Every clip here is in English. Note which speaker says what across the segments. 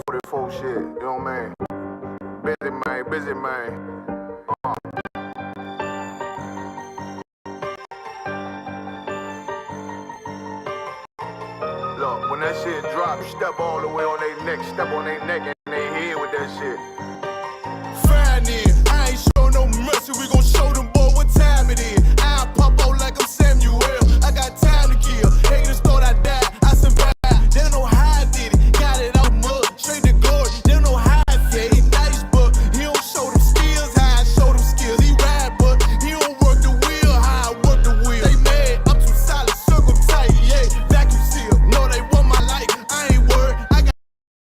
Speaker 1: 44 shit, you know what I mean? Busy man. Look, when that shit drop, you step all the way on their neck, step on their neck and they head with that shit.
Speaker 2: Fine then, I ain't show no mercy, we gon' show them boy what time it is. I pop out like I'm Samuel, I got time to kill. Haters thought I died, I survived. They don't know how I did it, got it out mud, straight to glory. They don't know how I feel. He nice, but he don't show them skills, how I show them skills. He ride, but he don't work the wheel, how I work the wheel. They mad, I'm too solid, circle tight, yeah, vacuum seal. No, they want my life, I ain't worried. I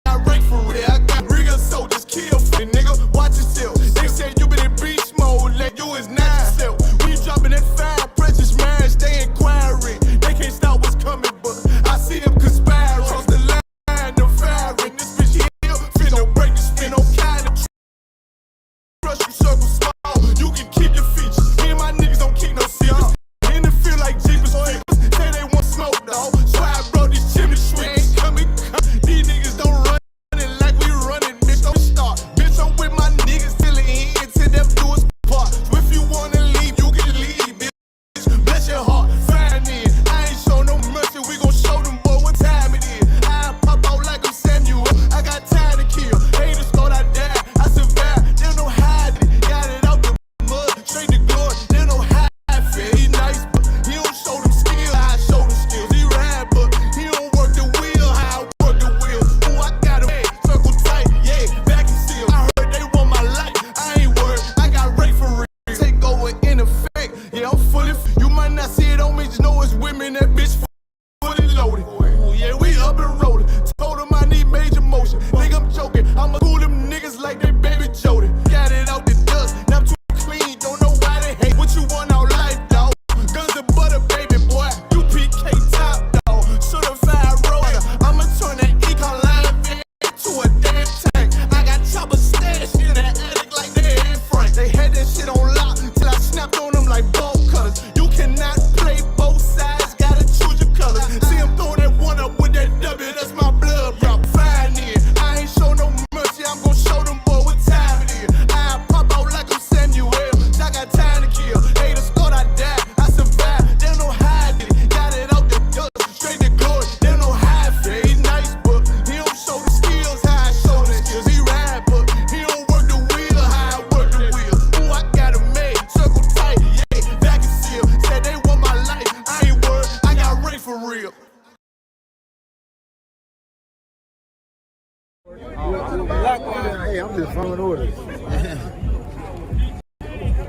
Speaker 2: got rank for real, I got real soldiers, kill for the nigga. Watch yourself. They said you been in beast mode, like you is not yourself. We dropping that fire, precious marriage, they inquiring. They can't stop what's coming, but I see them conspiring. Cross the line, the firing. This bitch here, finna break the spin, no kind of trust you circle small. You can keep your features. Me and my niggas don't keep no secrets. And it feel like Jeepers Creepers. Say they want smoke, dog. So I brought these chimney sweeps. Coming, these niggas don't run it like we running, bitch. Don't start. Bitch, I'm with my niggas till the end, till them do us part. So if you wanna leave, you can leave, bitch. Bless your heart, fine then. I ain't show no mercy, we gon' show them boy what time it is. I pop out like I'm Samuel, I got time to kill. Haters thought I died, I survived. They don't know how I did it, got it out the mud, straight to glory. They don't know how I feel. He nice, but he don't show them skills, how I show them skills. He ride, but he don't work the wheel, how I work the wheel. Ooh, I got him, circle tight, yeah, vacuum seal. I heard they want my life, I ain't worried. I got rate for real. Take over in effect, yeah, I'm fully. You might not see it on me, just know it's women. That bitch fully loaded. Ooh, yeah, we up and rolling. Told them I need major motion. Think I'm joking. I'ma cool them niggas like they baby Jody. Got it out the dust. Now I'm too clean. Don't know why they hate. What you want out life, dog? Guns and butter, baby boy. UPK top, dog. Certified roller. I'ma turn that econ line into a damn tank. I got chopper stash in that attic like they ain't frank. They had that shit on lock till I snapped on them like bolt cutters. You cannot play both sides. Gotta choose your colors. See him throwing that one up with that W. That's my blood rock. Fine then. I ain't show no mercy. I'm gon' show them boy what time it is. I pop out like I'm Samuel. I got time to kill. Haters thought I died. I survived. They don't know how I did it. Got it out the dust. Straight to glory. They don't know how I feel. He nice, but he don't show the skills, how I show the skills. He ride, but he don't work the wheel, how I work the wheel. Ooh, I got him made, circle tight, yeah, vacuum seal. Said they want my life, I ain't worried. I got rank for real.
Speaker 3: Hey, I'm just following orders.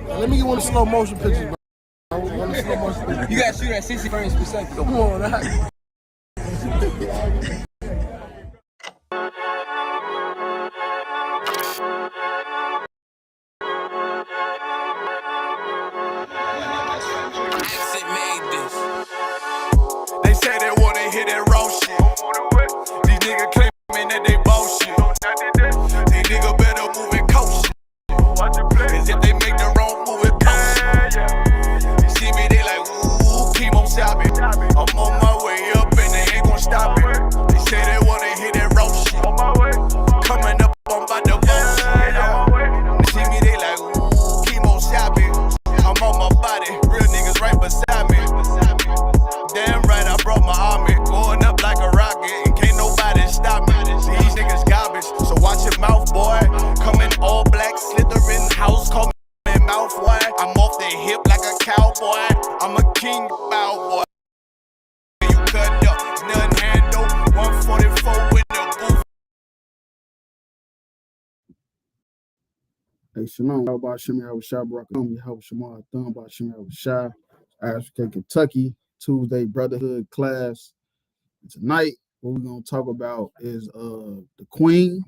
Speaker 3: Let me get one of the slow motion pictures, bro. I want a slow motion picture.
Speaker 4: You gotta shoot at 60 frames per second.
Speaker 3: Come on, that.
Speaker 2: They say they wanna hear that raw shit. These niggas claiming that they bullshit. These niggas better move it coast. Cause if they make the wrong move it post. You see me, they like, ooh, keep on stopping. I'm on my way up and they ain't gon' stop it. They say they wanna hear that raw shit. Coming up, I'm about to bust. You see me, they like, ooh, keep on stopping. I'm on my body, real niggas right beside me. Damn right, I brought my army. Going up like a rocket, and can't nobody stop me. These niggas garbage, so watch your mouth, boy. Coming all black, slithering house, call me mouth, boy. I'm off the hip like a cowboy. I'm a king, bow, boy. You cut up, it's nothing handle. 144 with the booth.
Speaker 3: Hey, Shalom, how about Shimmy Shah Barakum? How about Shamar Thumb about Shimmy Shah? ISUPK Kentucky, Tuesday Brotherhood class. And tonight, what we're gonna talk about is the Queen.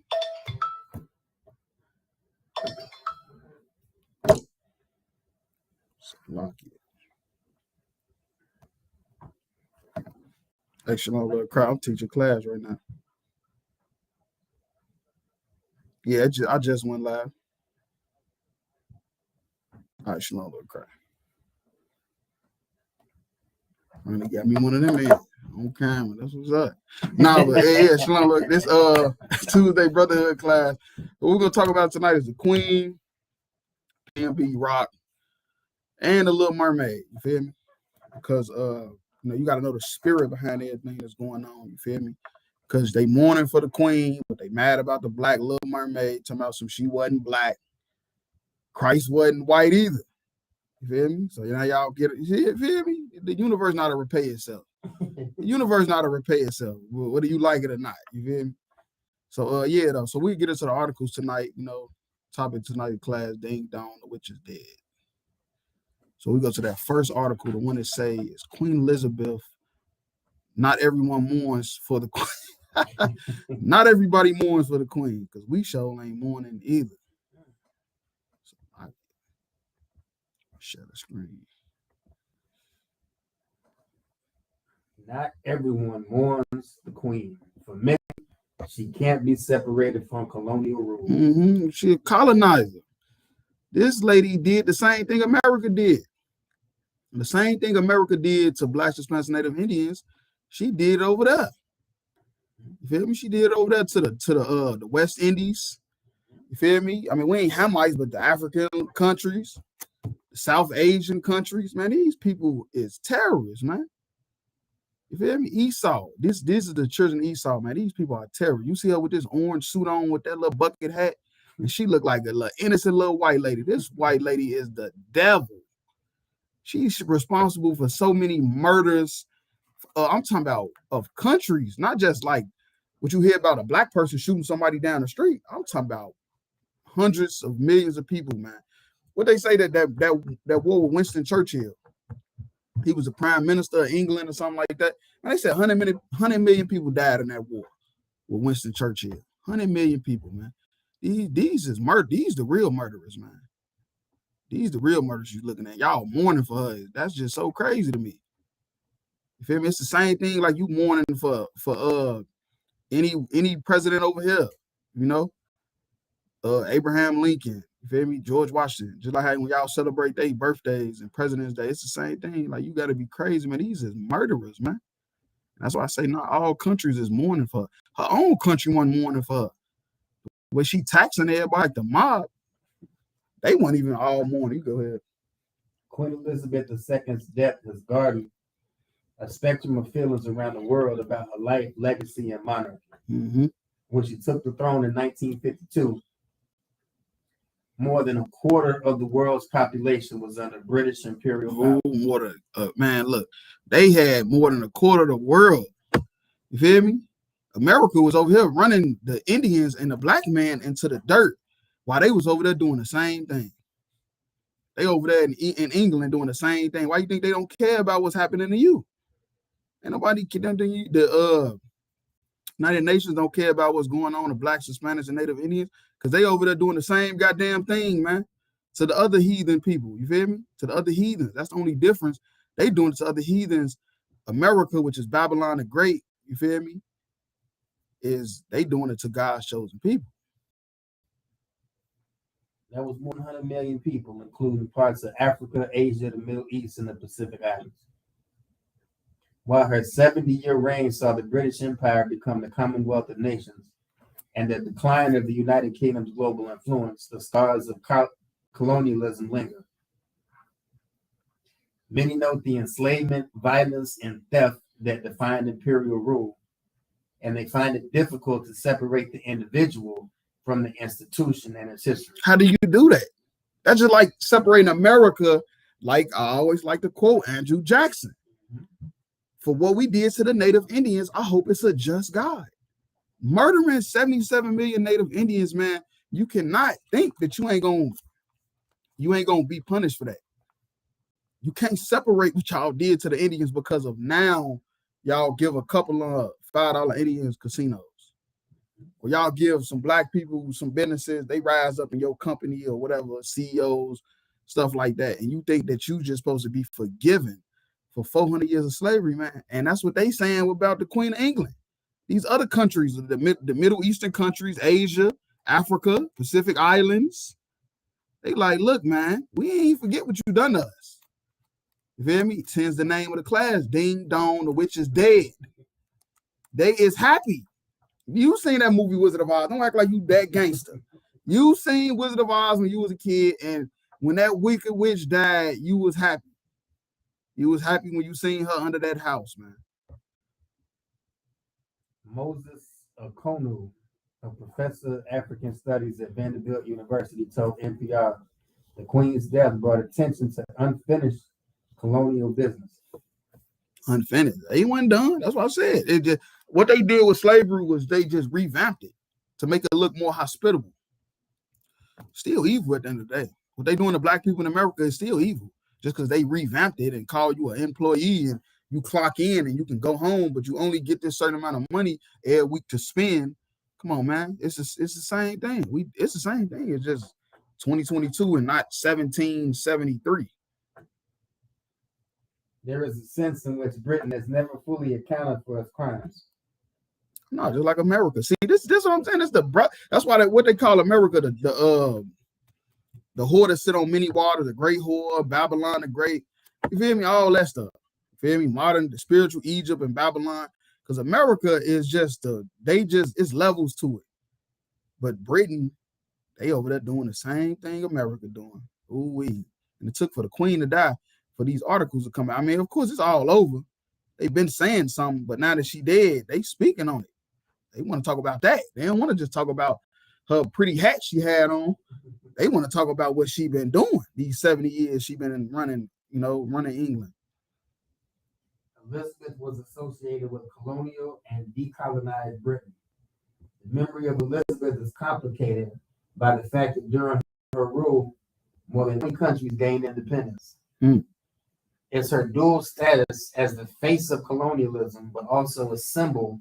Speaker 3: Lock it. Hey, Shalom, little crowd. I'm teaching class right now. Yeah, I just went live. All right, Shalom, little crowd. Man, they got me one of them, man. On camera, that's what's up. Nah, but yeah, Shalom, look, this Tuesday Brotherhood class. What we're gonna talk about tonight is the Queen, PNB Rock, and the Little Mermaid. You feel me? Because you gotta know the spirit behind everything that's going on. You feel me? Because they mourning for the Queen, but they mad about the black Little Mermaid, talking about she wasn't black. Christ wasn't white either. You feel me? So now y'all get it. You feel me? The universe not to repay itself. The universe not to repay itself, whether you like it or not. You feel me? So yeah, though. So we get into the articles tonight. Topic tonight class: Ding Dong, the witch is dead. So we go to that first article. The one that say is Queen Elizabeth. Not everyone mourns for the Queen. Not everybody mourns for the Queen, because we sure ain't mourning either. So I share the screen.
Speaker 5: Not everyone mourns the Queen. For many, she can't be separated from colonial rule.
Speaker 3: She a colonizer. This lady did the same thing America did. And the same thing America did to Blacks, Hispanics, Native Indians, she did over there. You feel me? She did over there to the West Indies. You feel me? I mean, we ain't Hamites, but the African countries, the South Asian countries, man, these people is terrorists, man. You feel me? Esau. This is the children of Esau, man. These people are terrorists. You see her with this orange suit on with that little bucket hat, and she looked like a little innocent little white lady. This white lady is the devil. She's responsible for so many murders. I'm talking about of countries, not just like what you hear about a black person shooting somebody down the street. I'm talking about hundreds of millions of people, man. What they say that war with Winston Churchill. He was a prime minister of England or something like that. And they said 100 million people died in that war with Winston Churchill. 100 million people, man. These is murder. These the real murderers, man. These the real murders you're looking at. Y'all mourning for her. That's just so crazy to me. You feel me? It's the same thing like you mourning for any president over here, Abraham Lincoln. You feel me? George Washington. Just like how when y'all celebrate their birthdays and President's Day, it's the same thing. Like, you got to be crazy, man. These is murderers, man. That's why I say not all countries is mourning for her. Her own country wasn't mourning for her. When she taxing everybody like the mob, they weren't even all mourning. You go ahead.
Speaker 5: Queen Elizabeth II's death has garnered a spectrum of feelings around the world about her life, legacy, and monarchy. When she took the throne in 1952, more than a quarter of the world's population was under British imperial power.
Speaker 3: Man, look, they had more than a quarter of the world. You feel me? America was over here running the Indians and the black man into the dirt while they was over there doing the same thing. They over there in England doing the same thing. Why you think they don't care about what's happening to you? Ain't nobody, the United Nations don't care about what's going on to Blacks, Hispanics, and Native Indians, because they over there doing the same goddamn thing, man, to the other heathen people. You feel me? To the other heathens. That's the only difference. They doing it to other heathens. America, which is Babylon the Great, you feel me, is they doing it to God's chosen people.
Speaker 5: That was 100 million people, including parts of Africa, Asia, the Middle East, and the Pacific Islands. While her 70-year reign saw the British Empire become the Commonwealth of Nations and the decline of the United Kingdom's global influence, the scars of colonialism linger. Many note the enslavement, violence, and theft that defined imperial rule, and they find it difficult to separate the individual from the institution and its history.
Speaker 3: How do you do that? That's just like separating America, like I always like to quote Andrew Jackson. For what we did to the Native Indians, I hope it's a just God. Murdering 77 million Native Indians, man, you cannot think that you ain't gonna be punished for that. You can't separate what y'all did to the Indians because of now y'all give a couple of $5 Indians casinos. Or y'all give some black people some businesses, they rise up in your company or whatever, CEOs, stuff like that. And you think that you just supposed to be forgiven for 400 years of slavery, man. And that's what they saying about the Queen of England. These other countries, the Middle Eastern countries, Asia, Africa, Pacific Islands, they like, look, man, we ain't forget what you done to us. You feel me? Sends the name of the class. Ding dong, the witch is dead. They is happy. You seen that movie Wizard of Oz. Don't act like you that gangster. You seen Wizard of Oz when you was a kid, and when that wicked witch died, you was happy. You was happy when you seen her under that house, man.
Speaker 5: Moses Okonu, a professor of African studies at Vanderbilt University, told NPR the Queen's death brought attention to unfinished colonial business.
Speaker 3: Unfinished. They wasn't done. That's what I said. It just, what they did with slavery was they just revamped it to make it look more hospitable. Still evil at the end of the day. What they doing to black people in America is still evil. Just because they revamped it and call you an employee and you clock in and you can go home, but you only get this certain amount of money every week to spend. Come on, man. It's the same thing. It's the same thing. It's just 2022 and not 1773.
Speaker 5: There is a sense in which Britain has never fully accounted for its crimes.
Speaker 3: No, just like America. See, this is what I'm saying. That's why what they call America, the whore that sit on many waters, the great whore, Babylon the Great. You feel me? All that stuff. You feel me? Modern, the spiritual Egypt and Babylon. Because America is just it's levels to it. But Britain, they over there doing the same thing America doing. Ooh-wee. And it took for the queen to die for these articles to come out. I mean, of course, it's all over. They've been saying something, but now that she dead, they speaking on it. They want to talk about that. They don't want to just talk about her pretty hat she had on. They want to talk about what she been doing these 70 years she been running England.
Speaker 5: Elizabeth was associated with colonial and decolonized Britain. The memory of Elizabeth is complicated by the fact that during her rule, more than 20 countries gained independence. It's her dual status as the face of colonialism, but also a symbol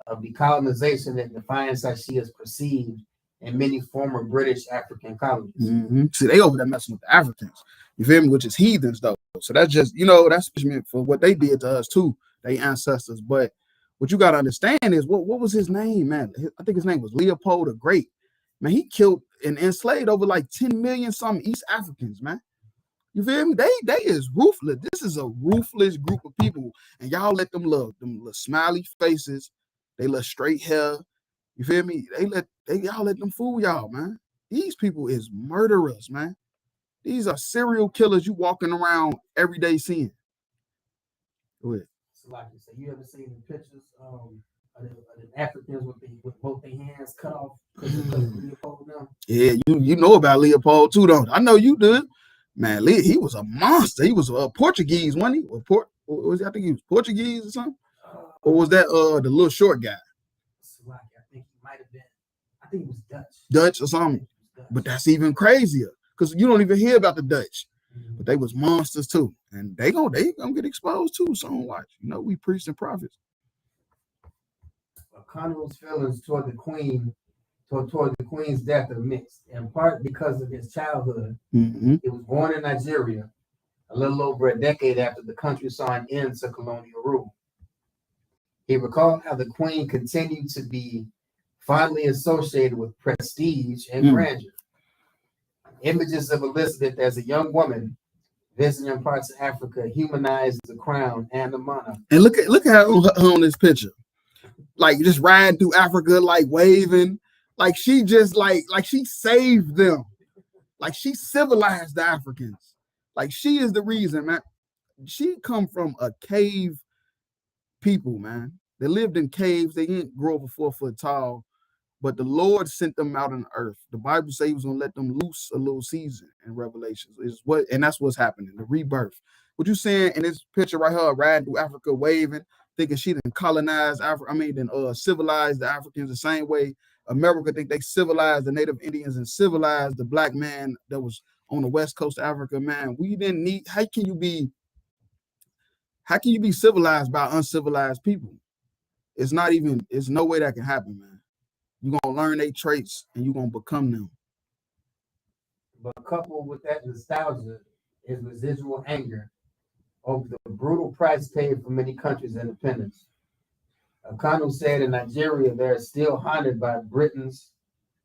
Speaker 5: of decolonization that defines how she is perceived in many former British African colonies.
Speaker 3: See, they over there messing with the Africans, you feel me, which is heathens though. So that's just, that's meant for what they did to us too, they ancestors. But what you got to understand is what was his name, man? I think his name was Leopold the Great. Man, he killed and enslaved over like 10 million some East Africans, man. You feel me? They is ruthless. This is a ruthless group of people, and y'all let them love them little smiley faces. They let straight hair. You feel me? Y'all let them fool y'all, man. These people is murderers, man. These are serial killers you walking around every day seeing. Go ahead.
Speaker 5: So like you say, you ever seen the pictures of the Africans with both their hands cut off because of Leopold now?
Speaker 3: Yeah, you know about Leopold too, don't you? I know you did. Man, he was a monster. He was a Portuguese, wasn't he? I think he was Portuguese or something. Or was that the little short guy?
Speaker 5: I think he might have been. I think he was
Speaker 3: Dutch or something. But that's even crazier because you don't even hear about the Dutch. But they was monsters too, and they gonna get exposed too. So watch. We priests and prophets.
Speaker 5: Conroe's feelings toward the Queen's death are mixed, in part because of his childhood. He was born in Nigeria, a little over a decade after the country saw an end to colonial rule. He recalled how the Queen continued to be fondly associated with prestige and grandeur. Images of Elizabeth as a young woman visiting parts of Africa humanized the crown and the monarch.
Speaker 3: And look at her on this picture, like just riding through Africa, like waving, like she just like she saved them, like she civilized the Africans, like she is the reason, man. She come from a cave people, man. They lived in caves. They didn't grow over 4 foot tall. But the Lord sent them out on the earth. The Bible says he was going to let them loose a little season in Revelations. And that's what's happening, the rebirth. What you saying in this picture right here, riding through Africa, waving, thinking she didn't colonize Africa. Civilized the Africans the same way America think they civilized the Native Indians and civilized the black man that was on the west coast of Africa, man. We didn't need, how can you be civilized by uncivilized people? It's no way that can happen, man. You're going to learn their traits and you're going to become them.
Speaker 5: But coupled with that nostalgia is residual anger over the brutal price paid for many countries' independence. Okanu said in Nigeria, they're still haunted by Britain's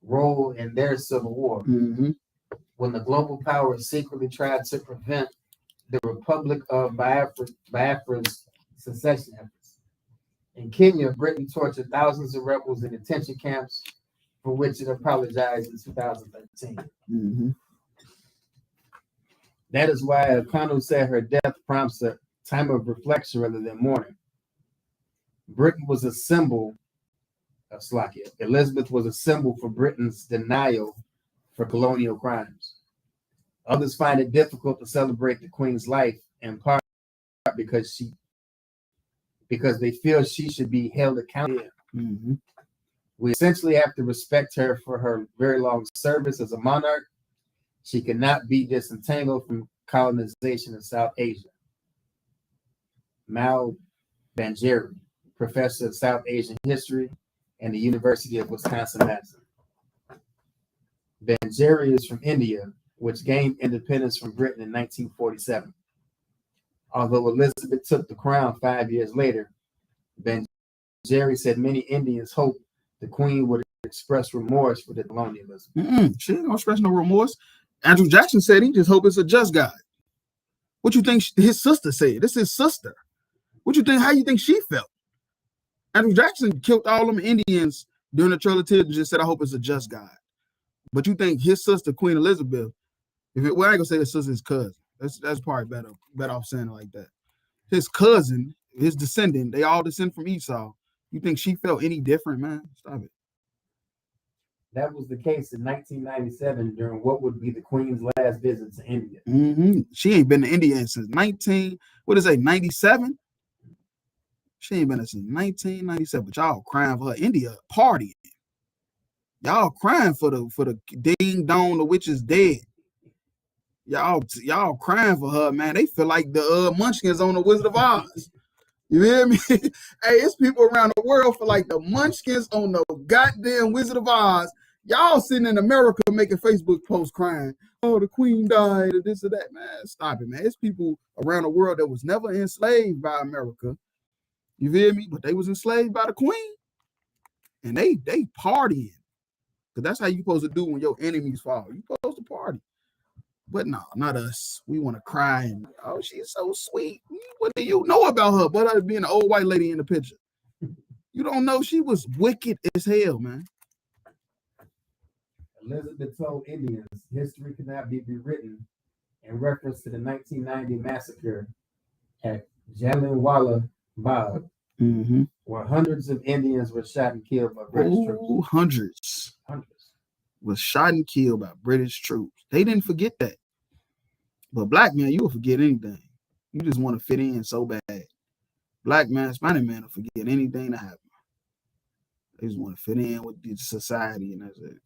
Speaker 5: role in their civil war. When the global powers secretly tried to prevent the Republic of Biafra's secession efforts. In Kenya, Britain tortured thousands of rebels in detention camps, for which it apologized in 2013.
Speaker 3: Mm-hmm.
Speaker 5: That is why Kanu said her death prompts a time of reflection rather than mourning. Britain was a symbol of Slovakia. Elizabeth was a symbol for Britain's denial for colonial crimes. Others find it difficult to celebrate the Queen's life, in part because they feel she should be held accountable.
Speaker 3: Mm-hmm.
Speaker 5: We essentially have to respect her for her very long service as a monarch. She cannot be disentangled from colonization of South Asia. Mal Banjeri, professor of South Asian history and the University of Wisconsin-Madison. Banjeri is from India, which gained independence from Britain in 1947. Although Elizabeth took the crown 5 years later, Banjeri said many Indians hoped the Queen would express remorse for the colonialism.
Speaker 3: She ain't gonna express no remorse. Andrew Jackson said he just hope it's a just God. What you think his sister said? This is his sister. What you think? How you think she felt? Andrew Jackson killed all them Indians during the Trail of Tears and just said, I hope it's a just God. But you think his sister, Queen Elizabeth, well, I ain't gonna say his sister, his cousin. That's probably better off saying it like that. His cousin, his descendant, they all descend from Esau. You think she felt any different, man? Stop it.
Speaker 5: That was the case in 1997 during what would be the Queen's last visit to India.
Speaker 3: Mm-hmm. She ain't been to India since 97? She ain't been there since 1997. But y'all crying for her. India partying. Y'all crying for the ding dong, the witch is dead. Y'all crying for her, man. They feel like the Munchkins on the Wizard of Oz. You hear me? Hey, it's people around the world feel like the Munchkins on the goddamn Wizard of Oz. Y'all sitting in America making Facebook posts crying, oh, the Queen died, or this or that. Man, stop it, man. It's people around the world that was never enslaved by America. You hear me? But they was enslaved by the Queen. And they partying. Because that's how you supposed to do when your enemies fall. You supposed to party. But no, not us. We want to cry and, oh, she's so sweet. What do you know about her? But her being an old white lady in the picture. You don't know she was wicked as hell, man.
Speaker 5: Elizabeth told Indians history could not be rewritten in reference to the 1990 massacre at Jallianwala Bagh, where hundreds of Indians were shot and killed by British troops.
Speaker 3: Hundreds was shot and killed by British troops. They didn't forget that. But black man, you will forget anything. You just want to fit in so bad. Black man, Spanish man will forget anything that happened. They just want to fit in with the society, and that's it.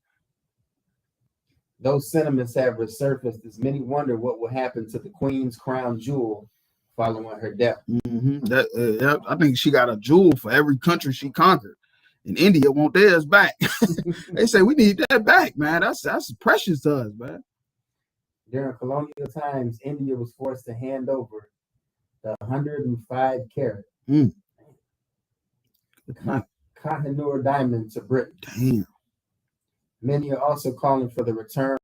Speaker 5: Those sentiments have resurfaced as many wonder what will happen to the Queen's crown jewel following her death.
Speaker 3: I think she got a jewel for every country she conquered. And India want theirs back. They say we need that back, man. That's precious to us, man.
Speaker 5: During colonial times, India was forced to hand over the 105 carat Kohinoor diamond to Britain.
Speaker 3: Damn. Many
Speaker 5: are also calling for the return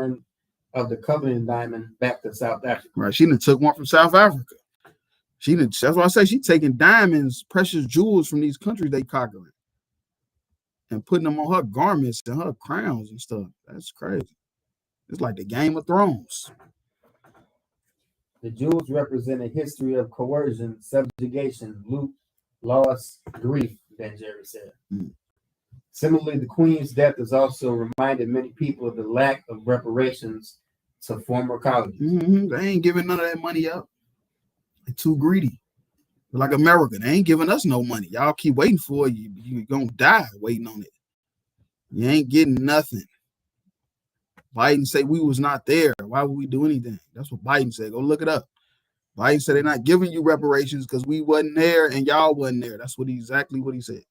Speaker 5: of the Covenant diamond back to South Africa.
Speaker 3: Right, she done took one from South Africa. That's why I say she's taking diamonds, precious jewels from these countries they conquering, and putting them on her garments and her crowns and stuff. That's crazy. It's like the Game of Thrones.
Speaker 5: The jewels represent a history of coercion, subjugation, loot, loss, grief, Banjeri said. Similarly, the Queen's death has also reminded many people of the lack of reparations to former colonies.
Speaker 3: They ain't giving none of that money up. They're too greedy. They're like America. They ain't giving us no money. Y'all keep waiting for it. You're going to die waiting on it. You ain't getting nothing. Biden say we was not there. Why would we do anything? That's what Biden said. Go look it up. Biden said they're not giving you reparations because we wasn't there and y'all wasn't there. That's exactly what he said.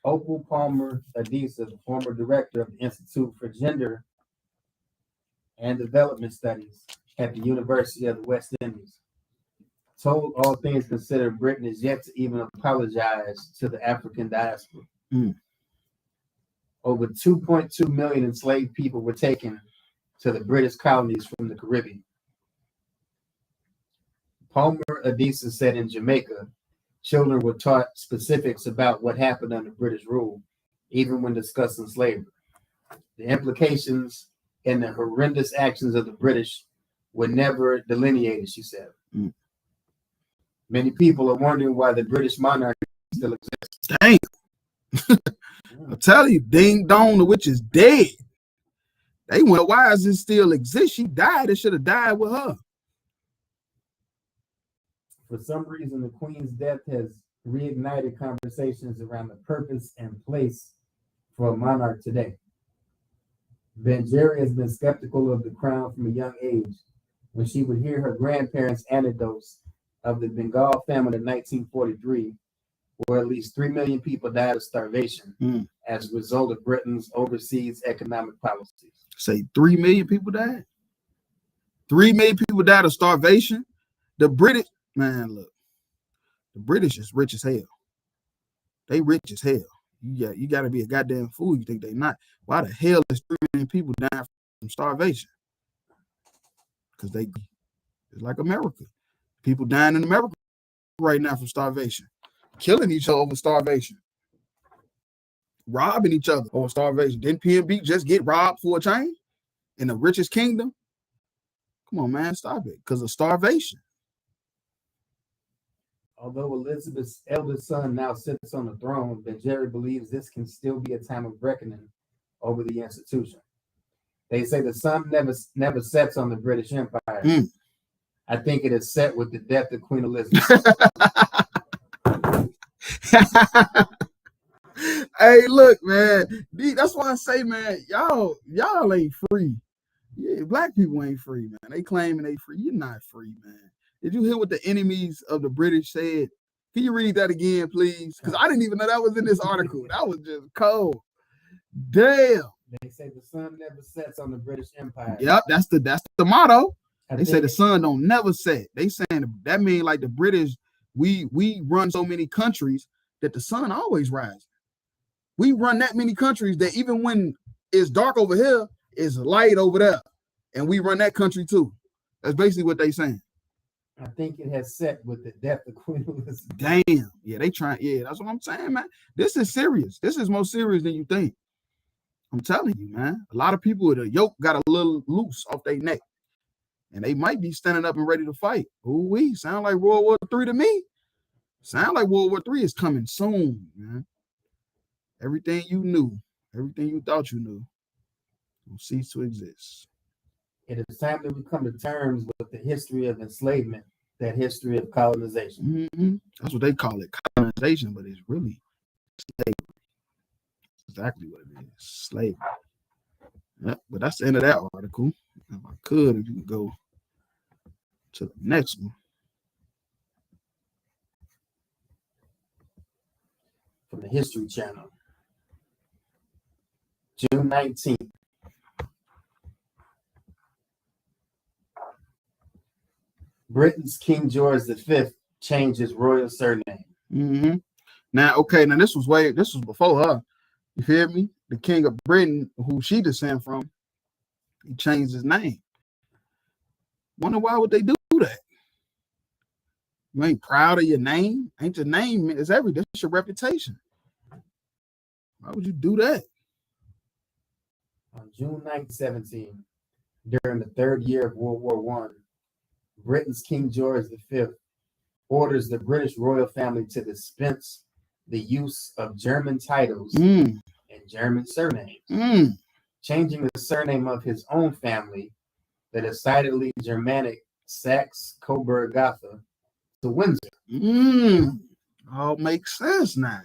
Speaker 5: Opal Palmer Adisa, the former director of the Institute for Gender and Development Studies at the University of the West Indies, told All Things Considered Britain is yet to even apologize to the African diaspora. Over 2.2 million enslaved people were taken to the British colonies from the Caribbean. Homer Adisa said in Jamaica, children were taught specifics about what happened under British rule, even when discussing slavery. The implications and the horrendous actions of the British were never delineated, she said.
Speaker 3: Mm.
Speaker 5: Many people are wondering why the British monarchy still exists.
Speaker 3: Dang. I tell you, ding dong, the witch is dead. They went, why does it still exist? She died. It should have died with her.
Speaker 5: For some reason, the Queen's death has reignited conversations around the purpose and place for a monarch today. Benjeri has been skeptical of the crown from a young age. When she would hear her grandparents' anecdotes of the Bengal famine in 1943, where at least 3 million people died of starvation as a result of Britain's overseas economic policies.
Speaker 3: Say 3 million people died? 3 million people died of starvation? The British, man, look, the British is rich as hell. They rich as hell. You got to be a goddamn fool. You think they not? Why the hell is 3 million people dying from starvation? Because it's like America. People dying in America right now from starvation, killing each other over starvation, robbing each other over starvation. Didn't PNB just get robbed for a change in the richest kingdom? Come on, man, stop it. Because of starvation.
Speaker 5: Although Elizabeth's eldest son now sits on the throne, Benjeri believes this can still be a time of reckoning over the institution. They say the sun never sets on the British Empire. I think it is set with the death of Queen Elizabeth.
Speaker 3: Hey, look, man. That's why I say, man, y'all ain't free. Yeah, black people ain't free, man. They claiming they free. You're not free, man. Did you hear what the enemies of the British said? Can you read that again, please? Because I didn't even know that was in this article. That was just cold. Damn.
Speaker 5: They say the sun never sets on the British Empire.
Speaker 3: Yep, that's the motto. They say the sun don't never set. They saying that mean like the British, we run so many countries that the sun always rises. We run that many countries that even when it's dark over here, it's light over there. And we run that country too. That's basically what they saying.
Speaker 5: I think it has set with the death of Queen Elizabeth.
Speaker 3: Damn. Yeah, they trying. Yeah, that's what I'm saying, man. This is serious. This is more serious than you think. I'm telling you, man. A lot of people with a yoke got a little loose off their neck. And they might be standing up and ready to fight. Ooh-wee. Sound like World War III to me. Sound like World War III is coming soon, man. Everything you knew, everything you thought you knew, will cease to exist.
Speaker 5: It is time that we come to terms with the history of enslavement, that history of colonization.
Speaker 3: That's what they call it, colonization, but it's really slavery. Exactly what it is, slavery. Yeah, but that's the end of that article. If I could, if you could go to the next one.
Speaker 5: From the History Channel. June 19th. Britain's King George V changed his royal surname.
Speaker 3: Now, this was before her. You hear me? The King of Britain, who she descend from, he changed his name. Wonder why would they do that? You ain't proud of your name? Ain't your name is everything? It's your reputation. Why would you do that?
Speaker 5: On June 1917, during the third year of World War I, Britain's King George V orders the British royal family to dispense the use of German titles and German surnames, changing the surname of his own family, the decidedly Germanic Saxe-Coburg-Gotha, to Windsor.
Speaker 3: All makes sense now.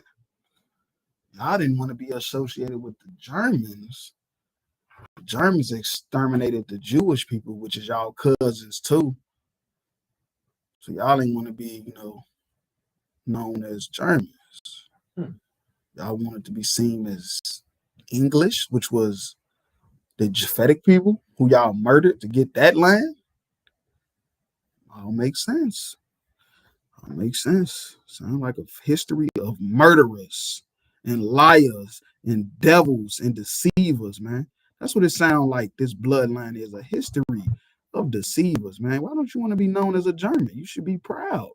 Speaker 3: Y'all didn't want to be associated with the Germans. The Germans exterminated the Jewish people, which is y'all cousins too. So y'all ain't want to be, known as Germans. Y'all wanted to be seen as English, which was the Japhetic people who y'all murdered to get that land. All makes sense. All makes sense. Sound like a history of murderers and liars and devils and deceivers, man. That's what it sounds like. This bloodline is a history of deceivers, man. Why don't you want to be known as a German? You should be proud.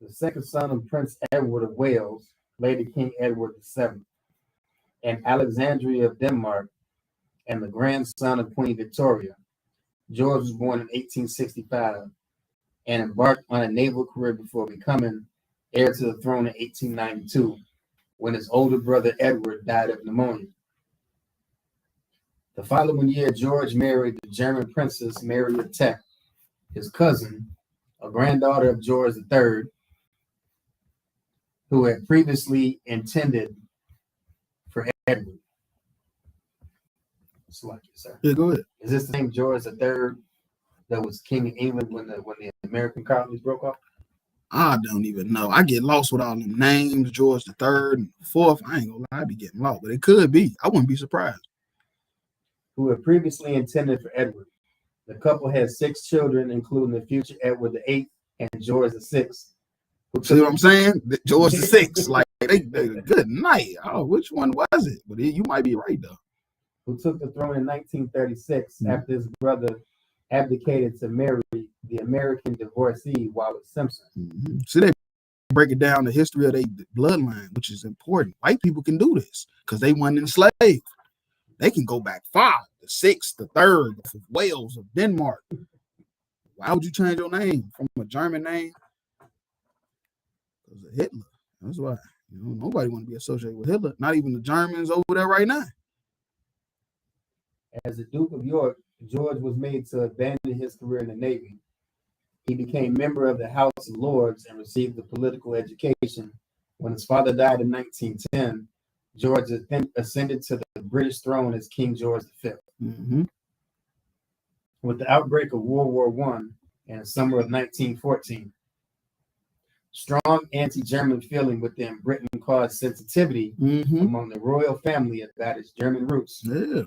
Speaker 5: The second son of Prince Edward of Wales, later King Edward VII, and Alexandria of Denmark, and the grandson of Queen Victoria, George was born in 1865 and embarked on a naval career before becoming heir to the throne in 1892, when his older brother Edward died of pneumonia. The following year, George married the German princess Mary of Teck, his cousin, a granddaughter of George III, who had previously intended for Edward. Sir.
Speaker 3: Yeah, go ahead.
Speaker 5: Is this the same George III that was king of England when the American colonies broke off?
Speaker 3: I don't even know. I get lost with all them names, George the Third and Fourth. I ain't gonna lie, I be getting lost, but it could be. I wouldn't be surprised.
Speaker 5: Who had previously intended for Edward. The couple had 6 children, including the future Edward VIII and George VI.
Speaker 3: See what I'm saying? George the Sixth. Like they good night. Oh, which one was it? But you might be right though.
Speaker 5: Who took the throne in 1936 after his brother abdicated to marry the American divorcee Wallis Simpson.
Speaker 3: See, they break it down the history of their bloodline, which is important. White people can do this because they weren't enslaved. They can go back far, the 6th, the 3rd, of Wales, of Denmark. Why would you change your name from a German name? Because of Hitler. That's why. Nobody want to be associated with Hitler. Not even the Germans over there right now.
Speaker 5: As the Duke of York, George was made to abandon his career in the Navy. He became member of the House of Lords and received a political education. When his father died in 1910, George ascended to the British throne as King George V. With the outbreak of World War I in the summer of 1914, strong anti-German feeling within Britain caused sensitivity among the royal family about its German roots.
Speaker 3: Yeah.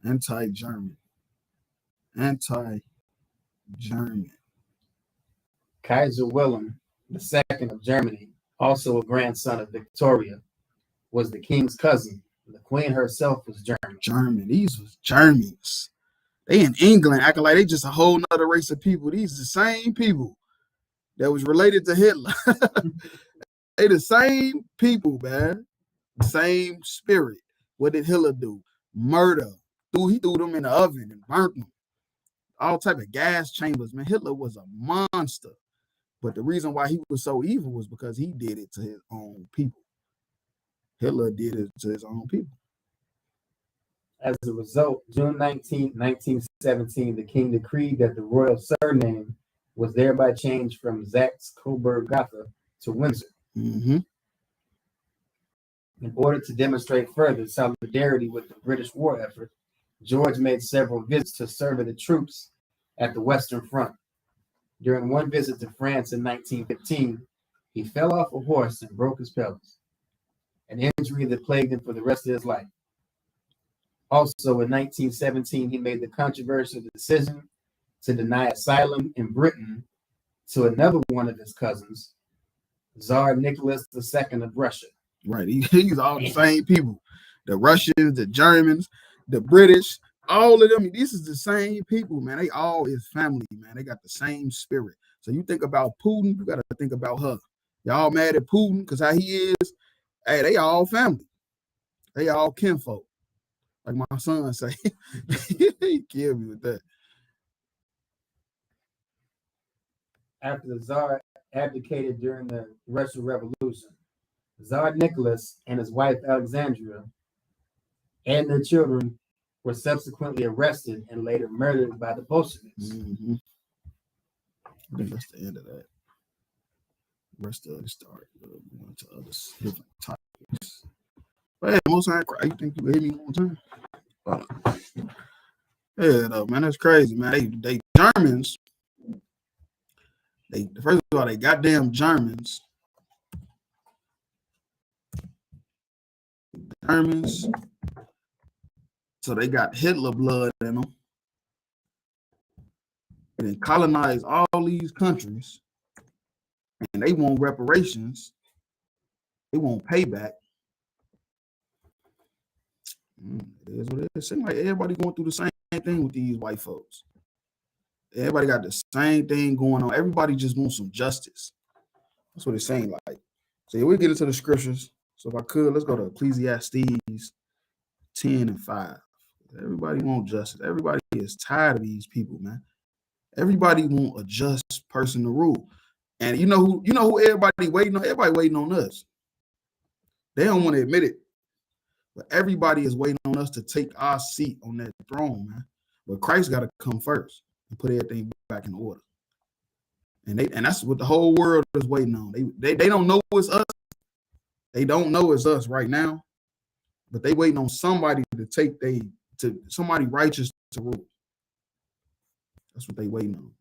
Speaker 3: Anti-German.
Speaker 5: Kaiser Wilhelm II of Germany, also a grandson of Victoria, was the king's cousin. The queen herself was German.
Speaker 3: These was Germans. They in England acting like they just a whole nother race of people. These the same people that was related to Hitler. They the same people, man. The same spirit. What did Hitler do? Murder. He threw them in the oven and burnt them. All type of gas chambers, man. Hitler was a monster. But the reason why he was so evil was because he did it to his own people. Hitler did it to his own people.
Speaker 5: As a result, June 19, 1917, the king decreed that the royal surname was thereby changed from Saxe-Coburg-Gotha to Windsor. In order to demonstrate further solidarity with the British war effort, George made several visits to survey the troops at the Western Front. During one visit to France in 1915, he fell off a horse and broke his pelvis, an injury that plagued him for the rest of his life. Also, in 1917, he made the controversial decision to deny asylum in Britain to another one of his cousins, Tsar Nicholas II of Russia.
Speaker 3: Right, he's all the same people. The Russians, the Germans, the British, all of them. This is the same people, man. They all is family, man. They got the same spirit. So you think about Putin, you got to think about her. Y'all mad at Putin because how he is? Hey, they all family. They all kinfolk. Like my son say. He killed me with that.
Speaker 5: After the Tsar abdicated during the Russian Revolution, Tsar Nicholas and his wife Alexandria and their children were subsequently arrested and later murdered by the Bolsheviks.
Speaker 3: I think that's the end of that. The rest of the start going to other different topics. But hey, most time, you think you hit me one time? Yeah, though, man, that's crazy, man. They Germans. First of all, they goddamn Germans. So they got Hitler blood in them. And they colonized all these countries. And they want reparations. They want payback. It is what it is. Seems like everybody going through the same thing with these white folks. Everybody got the same thing going on. Everybody just wants some justice. That's what it's saying. Like, so yeah, we'll get into the scriptures. So if I could, let's go to Ecclesiastes 10 and 5. Everybody want justice. Everybody is tired of these people, man. Everybody want a just person to rule. And you know who everybody waiting on? Everybody waiting on us. They don't want to admit it. But everybody is waiting on us to take our seat on that throne, man. But Christ got to come first and put everything back in order. And that's what the whole world is waiting on. They don't know it's us. They don't know it's us right now. But they waiting on somebody to somebody righteous to rule. That's what they waiting on.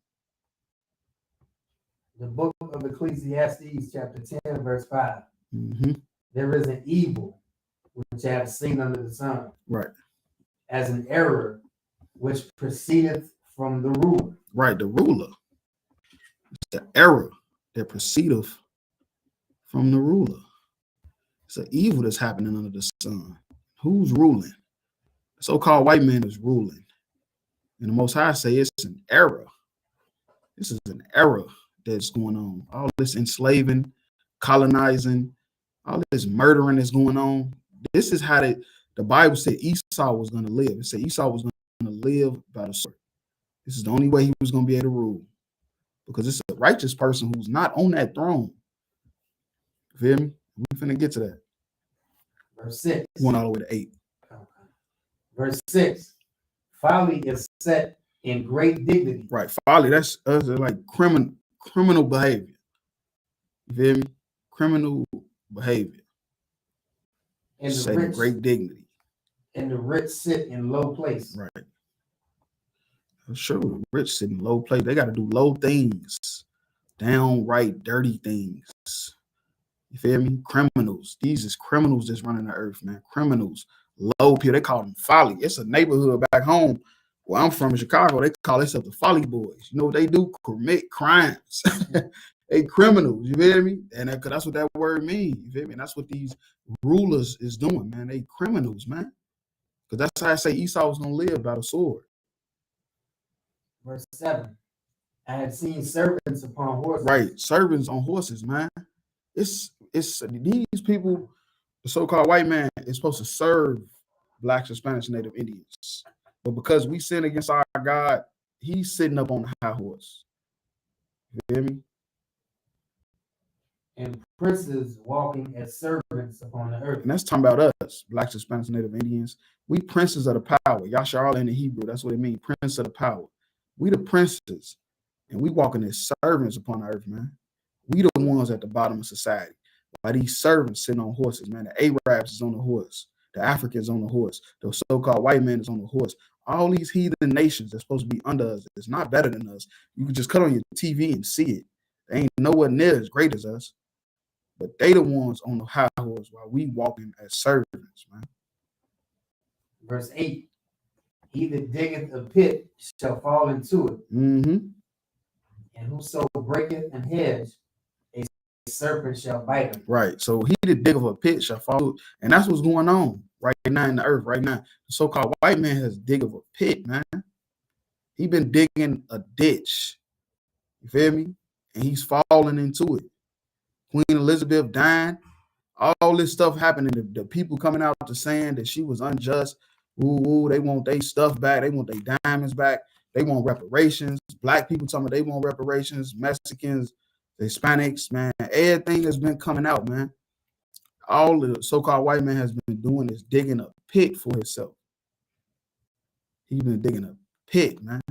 Speaker 5: The book of Ecclesiastes, chapter 10, verse 5.
Speaker 3: Mm-hmm.
Speaker 5: There is an evil which I have seen under the sun,
Speaker 3: Right.
Speaker 5: as an error which proceedeth from the ruler.
Speaker 3: Right, the ruler. It's the error that proceedeth from the ruler. It's an evil that's happening under the sun. Who's ruling? The so-called white man is ruling. And the Most High say it's an error. This is an error that's going on. All this enslaving, colonizing, all this murdering that's going on. This is how the Bible said Esau was going to live. It said Esau was going to live by the sword. This is the only way he was going to be able to rule. Because it's a righteous person who's not on that throne. You feel me? We're finna get to that.
Speaker 5: Verse 6.
Speaker 3: Going all the way to 8.
Speaker 5: Verse 6. Folly is set in great dignity.
Speaker 3: Right. Folly, that's like criminal behavior. You feel me? Criminal behavior.
Speaker 5: And
Speaker 3: set in great dignity.
Speaker 5: And the rich sit in low place.
Speaker 3: Right. Sure, the rich sit in low place. They got to do low things. Downright dirty things. You feel me? Criminals. These is criminals that's running the earth, man. Criminals. Low people. They call them folly. It's a neighborhood back home where I'm from in Chicago. They call themselves the folly boys. You know what they do? Commit crimes. They criminals. You feel me? And that's what that word means. You feel me? And that's what these rulers is doing, man. They criminals, man. Because that's how I say Esau was going to live by the sword.
Speaker 5: Verse 7. I had seen servants upon horses.
Speaker 3: Right. Servants on horses, man. It's these people, the so-called white man, is supposed to serve Blacks, Hispanics, Native Indians. But because we sin against our God, he's sitting up on the high horse. You feel me?
Speaker 5: And princes walking as servants upon the earth.
Speaker 3: And that's talking about us, Blacks, Hispanics, Native Indians. We princes of the power. Yashar in the Hebrew, that's what it means, prince of the power. We the princes, and we walking as servants upon the earth, man. We the ones at the bottom of society. By these servants sitting on horses, man. The Arabs is on the horse. The Africans on the horse. The so-called white man is on the horse. All these heathen nations that's supposed to be under us is not better than us. You can just cut on your TV and see it. They ain't nowhere near as great as us. But they the ones on the high horse while we walking as servants, man.
Speaker 5: Verse 8. He that diggeth a pit shall fall into it.
Speaker 3: Mm-hmm.
Speaker 5: And whoso breaketh an hedge, a serpent shall bite him.
Speaker 3: Right. So he that diggeth a pit shall fall. And that's what's going on right now in the earth right now. The so-called white man has dig of a pit, man. He been digging a ditch. You feel me? And he's falling into it. Queen Elizabeth dying. All this stuff happening. The people coming out to saying that she was unjust. Ooh, they want their stuff back. They want their diamonds back. They want reparations. Black people talking about they want reparations. Mexicans, Hispanics, man. Everything that's been coming out, man. All the so-called white man has been doing is digging a pit for himself. He's been digging a pit, man.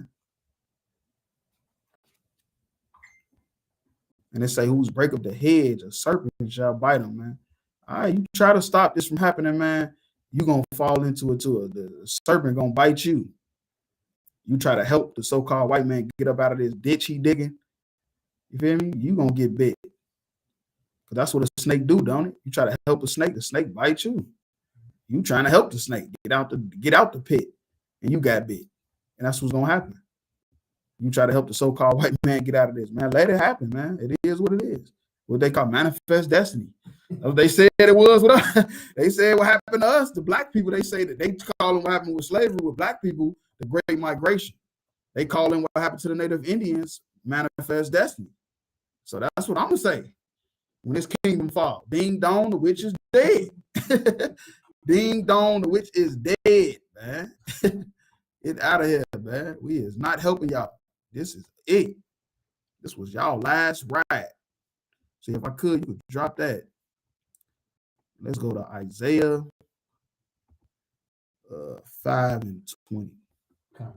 Speaker 3: And they say, who's break up the hedge, a serpent shall bite him, man. All right, you try to stop this from happening, man. You're going to fall into it too. The serpent going to bite you. You try to help the so-called white man get up out of this ditch he digging. You feel me? You going to get bit. Because that's what a snake do, don't it? You try to help the snake bites you. You trying to help the snake get out the pit, and you got bit. And that's what's going to happen. You try to help the so-called white man get out of this, man. Let it happen, man. It is what it is. What they call manifest destiny. They said it was with us. They said what happened to us, the black people. They say that they call them what happened with slavery with black people, the Great Migration. They call them what happened to the Native Indians, manifest destiny. So that's what I'm gonna say. When this kingdom fall, ding dong, the witch is dead. Ding dong, the witch is dead, man. Get out of here, man. We is not helping y'all. This is it. This was y'all last ride. See, if I could, you could drop that. Let's go to Isaiah 5:20.
Speaker 5: Come.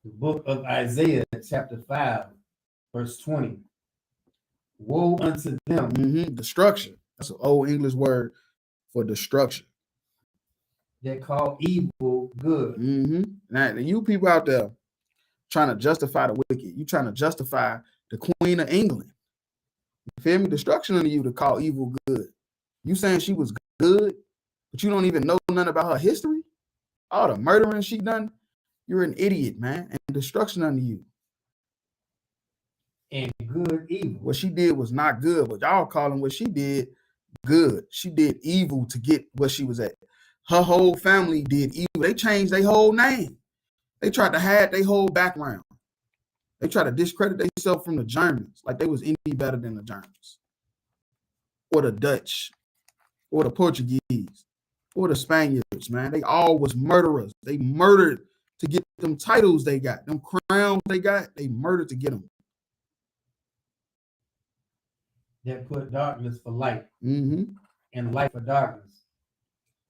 Speaker 5: The book of Isaiah, chapter 5, verse 20. Woe unto them.
Speaker 3: Destruction. That's an old English word for destruction.
Speaker 5: That call evil good.
Speaker 3: Now, you people out there trying to justify the wicked, you trying to justify the Queen of England. You feel me? Destruction unto you to call evil good. You saying she was good, but you don't even know nothing about her history? All the murdering she done? You're an idiot, man. And destruction unto you.
Speaker 5: And good evil.
Speaker 3: What she did was not good, but y'all calling what she did good. She did evil to get where she was at. Her whole family did evil. They changed their whole name. They tried to hide their whole background. They tried to discredit themselves from the Germans, like they was any better than the Germans, or the Dutch, or the Portuguese, or the Spaniards, man. They all was murderers. They murdered to get them titles they got, them crowns they got. They murdered to get them.
Speaker 5: That put darkness for light,
Speaker 3: and
Speaker 5: light for darkness.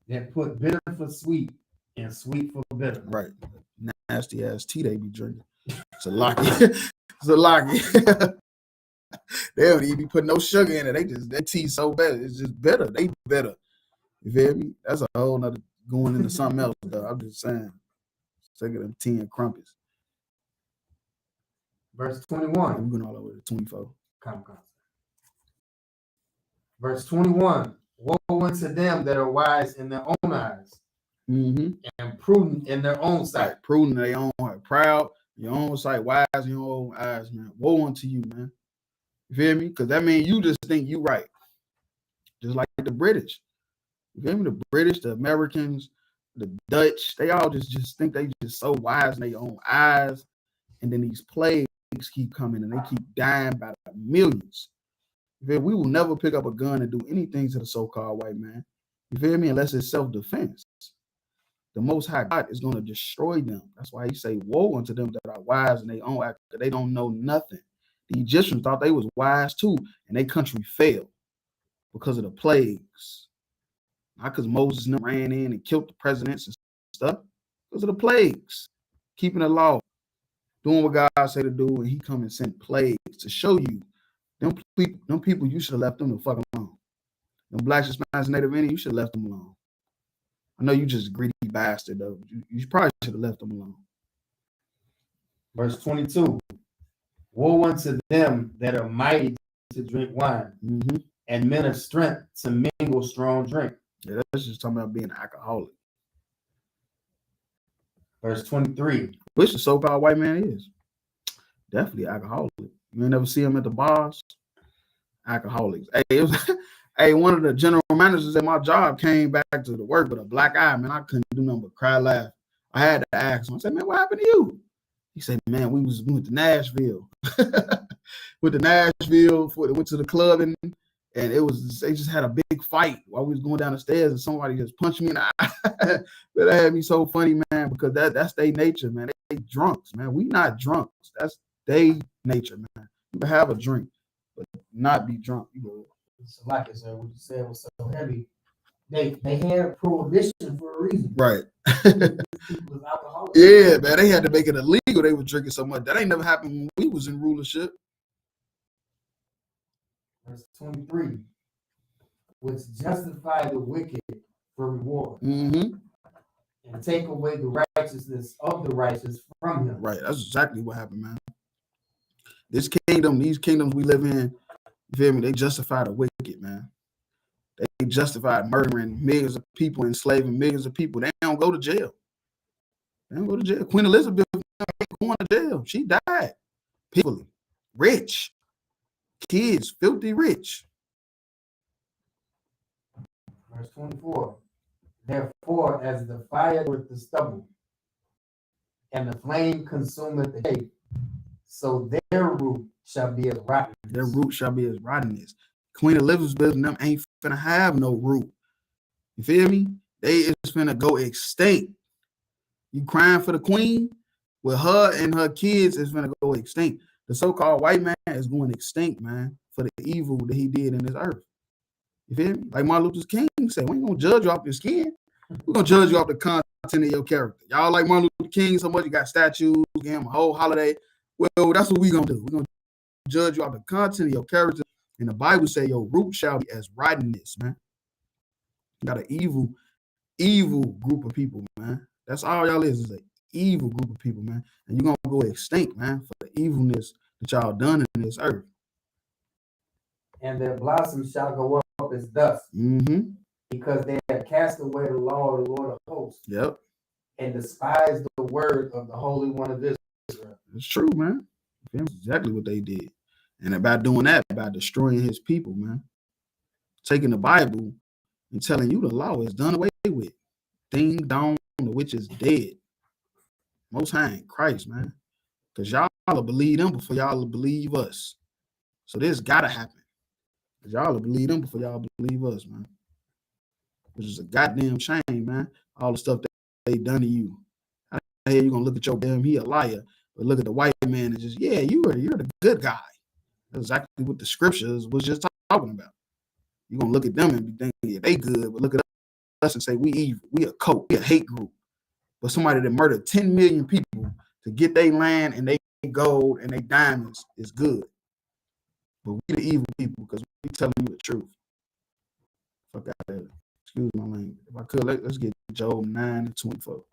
Speaker 5: That put bitter for sweet, and sweet for bitter.
Speaker 3: Right. Nasty ass tea they be drinking. It's a locky. It's a locky. They don't even be putting no sugar in it. They just, that tea so bad. It's just better. They better. You feel me? That's a whole nother going into something else, though. I'm just saying. Sick of them tea and crumpets.
Speaker 5: Verse 21.
Speaker 3: We're going all the way to 24.
Speaker 5: Come. Verse 21. Woe unto them that are wise in their own eyes, and prudent in their own sight.
Speaker 3: Right. Prudent in their own heart. Proud, your own sight, wise in your own eyes, man. Woe unto you, man. You feel me? Because that means you just think you right. Just like the British. You feel me? The British, the Americans, the Dutch, they all just think they just so wise in their own eyes. And then these plagues keep coming and they keep dying by the millions. You feel me? We will never pick up a gun and do anything to the so-called white man. You feel me? Unless it's self-defense. The Most High God is going to destroy them. That's why he say, woe unto them that are wise in their own act. They don't know nothing. The Egyptians thought they was wise too, and their country failed because of the plagues. Not because Moses ran in and killed the presidents and stuff. Because of the plagues. Keeping the law. Doing what God said to do, and he come and sent plagues to show you. Them people, you should have left them the fuck alone. Them blacks, Hispanics, Native Indians, you should have left them alone. I know you just a greedy bastard, though. You probably should have left them alone.
Speaker 5: Verse 22. Woe unto them that are mighty to drink wine, and men of strength to mingle strong drink.
Speaker 3: Yeah, that's just talking about being an alcoholic.
Speaker 5: Verse 23.
Speaker 3: Which the so-called white man is. Definitely alcoholic. You ain't never see him at the bars. Alcoholics. Hey, one of the general managers at my job came back to the work with a black eye, man. I couldn't do nothing but cry, laugh. I had to ask him. I said, man, what happened to you? He said, man, we went to Nashville. Went to Nashville, went to the club, and they just had a big fight while we was going down the stairs, and somebody just punched me in the eye. But that had me so funny, man, because that's their nature, man. They drunks, man. We not drunks. That's their nature, man. You can have a drink, but not be drunk.
Speaker 5: So like I said, what you said was so heavy. They had a prohibition for a reason.
Speaker 3: Right. Yeah, man. They had to make it illegal. They were drinking so much. That ain't never happened when we was in rulership.
Speaker 5: Verse 23. Which justify the wicked for reward. And take away the righteousness of the righteous from him.
Speaker 3: Right. That's exactly what happened, man. These kingdoms we live in, you feel me? They justify the wicked, man. They justify murdering millions of people, enslaving millions of people. They don't go to jail. Queen Elizabeth going to jail. She died. People, rich. Kids, filthy rich.
Speaker 5: Verse 24. Therefore, as the fire with the stubble, and the flame consumeth the cake, so their root shall be as rottenness.
Speaker 3: Their root shall be as rottenness. Queen Elizabeth and them ain't finna have no root. You feel me? They is finna go extinct. You crying for the queen? Well, her and her kids is finna go extinct. The so-called white man is going extinct, man, for the evil that he did in this earth. You feel me? Like Martin Luther King said, we ain't gonna judge you off your skin. We're gonna judge you off the content of your character. Y'all like Martin Luther King so much, you got statues, give him a whole holiday. Well, that's what we gonna do. We're gonna judge you off the content of your character. And the Bible say your root shall be as rottenness, man. You got an evil group of people, man. That's all y'all is an evil group of people, man. And you're gonna go extinct, man, for the evilness that y'all done in this earth.
Speaker 5: And their blossoms shall go up as dust, because they have cast away the law of the Lord of hosts.
Speaker 3: Yep.
Speaker 5: And despised the word of the Holy One of Israel.
Speaker 3: It's true, man. That's exactly what they did. And about doing that, by destroying his people, man. Taking the Bible and telling you the law is done away with. Ding dong, the witch is dead. Most High in Christ, man. Because y'all will believe them before y'all will believe us. So this gotta happen. Because y'all will believe them before y'all believe us, man. Which is a goddamn shame, man. All the stuff that they done to you. How the hell you gonna look at your damn, he a liar, but look at the white man and just, yeah, you're the good guy. That's exactly what the scriptures was just talking about. You're gonna look at them and be thinking, yeah, they good, but look at us and say we evil, we a cult, we a hate group. But somebody that murdered 10 million people to get their land and they gold and they diamonds is good. But we the evil people because we telling you the truth. Fuck out there. Excuse my language. If I could, let's get Job 9:24.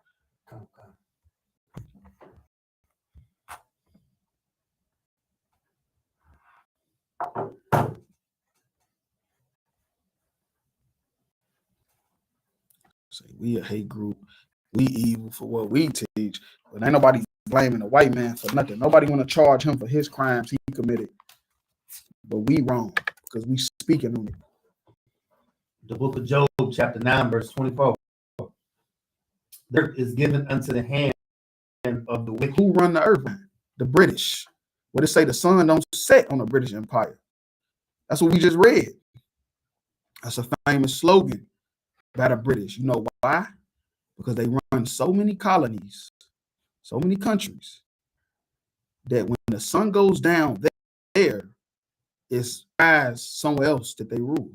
Speaker 3: Say we a hate group, we evil for what we teach, but ain't nobody blaming the white man for nothing. Nobody want to charge him for his crimes he committed, but we wrong because we speaking on it.
Speaker 5: The book of Job, chapter 9, verse 24. The earth is given unto the hand of the wicked.
Speaker 3: Who run the earth, man? The British. What it say? The sun don't set on the British Empire. That's what we just read. That's a famous slogan by the British. You know why? Because they run so many colonies, so many countries, that when the sun goes down there, it's guys somewhere else that they rule.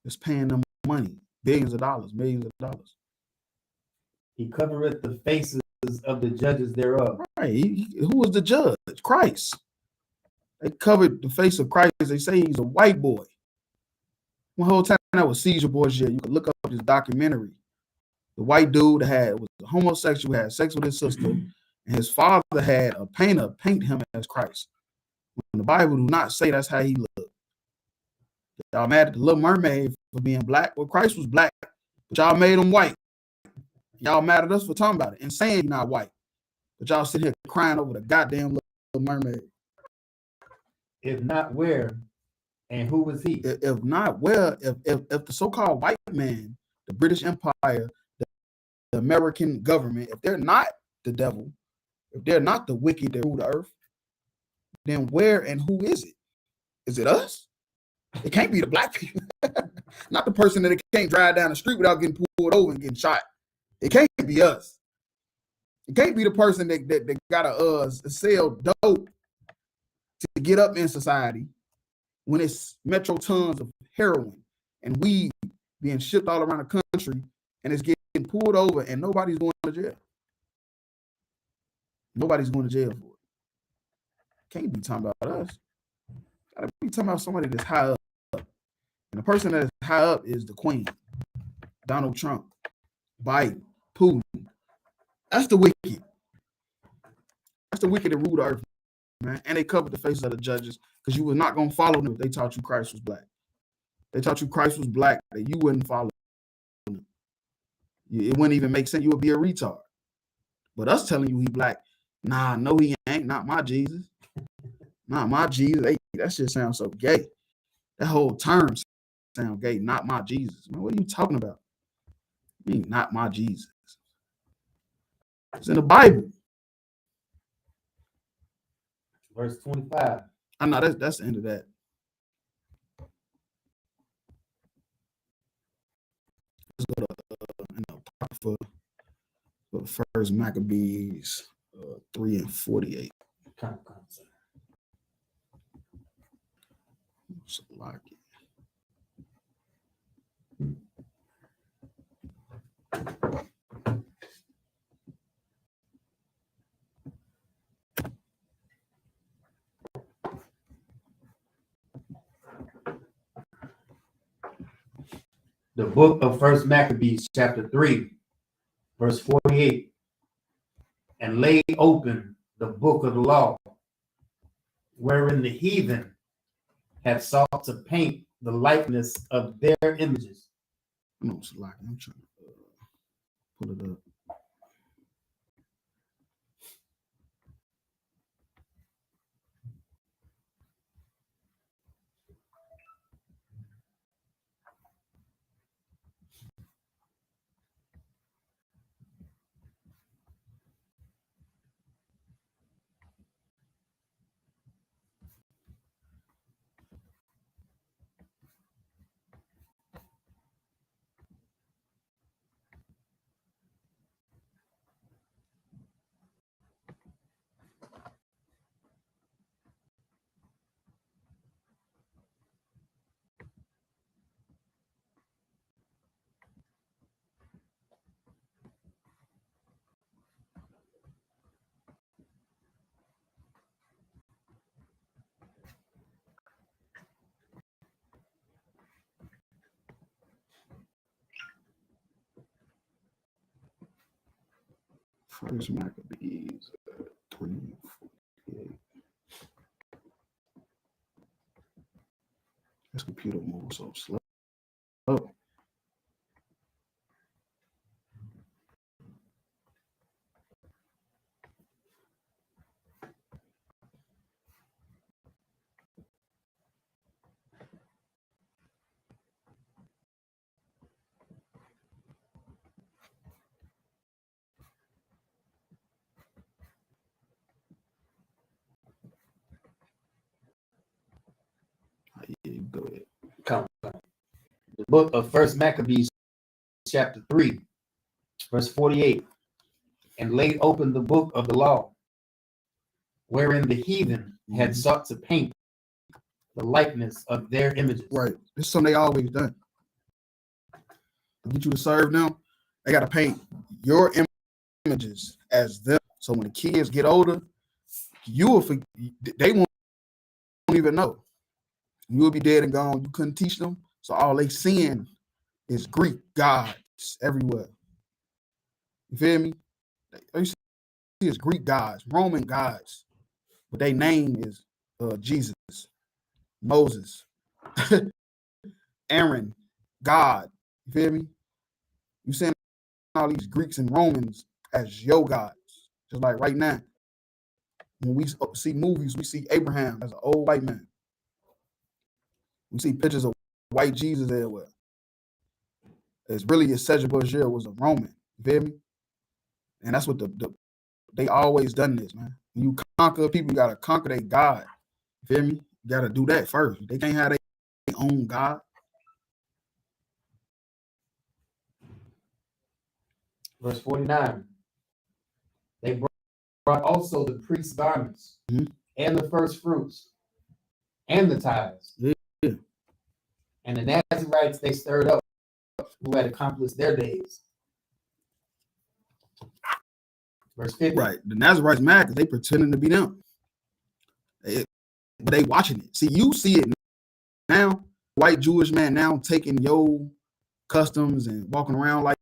Speaker 3: It's paying them money, billions of dollars, millions of dollars.
Speaker 5: He covereth the faces of the judges thereof.
Speaker 3: Right. Who was the judge? Christ. They covered the face of Christ. They say he's a white boy. One whole time that was Seizure Boys. You could look up this documentary. The white dude was a homosexual, had sex with his sister, and his father had a painter paint him as Christ. When the Bible do not say that's how he looked. Y'all mad at the Little Mermaid for being black? Well, Christ was black, but y'all made him white. Y'all mad at us for talking about it and saying he's not white. But y'all sit here crying over the goddamn Little Mermaid.
Speaker 5: If not, where and who was he?
Speaker 3: If not, where? If the so-called white man, the British Empire, the American government, if they're not the devil, if they're not the wicked that rule the earth, then where and who is it? Is it us? It can't be the black people. Not the person that can't drive down the street without getting pulled over and getting shot. It can't be us. It can't be the person that gotta sell dope to get up in society when it's metro tons of heroin and weed being shipped all around the country and it's getting pulled over and nobody's going to jail. Nobody's going to jail for it. Can't be talking about us. Gotta be talking about somebody that's high up. And the person that is high up is the Queen, Donald Trump, Biden, Putin. That's the wicked. That's the wicked that rule the earth, man. And they covered the faces of the judges because you were not going to follow them if they taught you Christ was black. They taught you Christ was black, that you wouldn't follow them. It wouldn't even make sense. You would be a retard. But us telling you he black Nah, no, he ain't. Not my Jesus. Not my Jesus. Hey, that shit sounds so gay. That whole term sound gay. Not my Jesus. Man, what are you talking about? I mean, not my Jesus. It's in the Bible.
Speaker 5: Verse 25.
Speaker 3: I know that's the end of that. Let's go to in the Apocrypha for First Maccabees 3 and 48. So like it.
Speaker 5: The book of First Maccabees, chapter 3, verse 48. And laid open the book of the law, wherein the heathen had sought to paint the likeness of their images.
Speaker 3: No, it's like I'm trying to pull it up. First Maccabees 3 and 48. This computer moves so slow. Oh. Yeah, go ahead.
Speaker 5: Come. The book of First Maccabees, chapter 3, verse 48. And laid open the book of the law, wherein the heathen had sought to paint the likeness of their images.
Speaker 3: Right. This is something they always done. To get you to serve them, they got to paint your images as them. So when the kids get older, they won't even know. You will be dead and gone. You couldn't teach them. So all they seeing is Greek gods everywhere. You feel me? You see it's Greek gods, Roman gods, but their name is Jesus, Moses, Aaron, God. You feel me? You saying all these Greeks and Romans as your gods. Just like right now, when we see movies, we see Abraham as an old white man. We see pictures of white Jesus everywhere. It's really a Caesar Borgia was a Roman. You feel me? And that's what they always done this, man. When you conquer people, you gotta conquer their God. You feel me? You gotta do that first. They can't have their own God.
Speaker 5: Verse 49. They brought also the priest's garments and the first fruits and the tithes.
Speaker 3: Yeah.
Speaker 5: And the Nazarites they stirred up who had accomplished their days. Verse 50.
Speaker 3: Right. The Nazarites mad because they pretending to be them. But they watching it. See, you see it now. White Jewish man now taking your customs and walking around like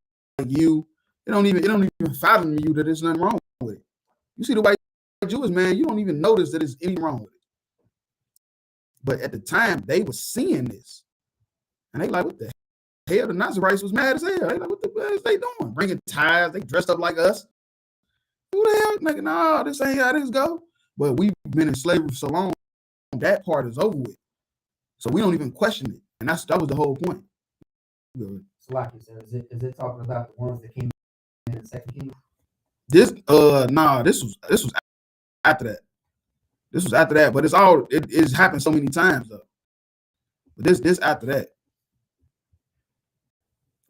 Speaker 3: you. It don't even fathom you that there's nothing wrong with it. You see the white Jewish man, you don't even notice that there's anything wrong with it. But at the time, they were seeing this. And they like, what the hell? The Nazarites was mad as hell. They like, what the hell is they doing? Bringing ties. They dressed up like us. Who the hell, nigga? Nah, this ain't how this go. But we've been in slavery for so long, that part is over with. So we don't even question it. And that was the whole point.
Speaker 5: So like you said, is it talking about the ones that came in the Second Kingdom?
Speaker 3: This this was after that. This was after that, but it's happened so many times though. But this after that.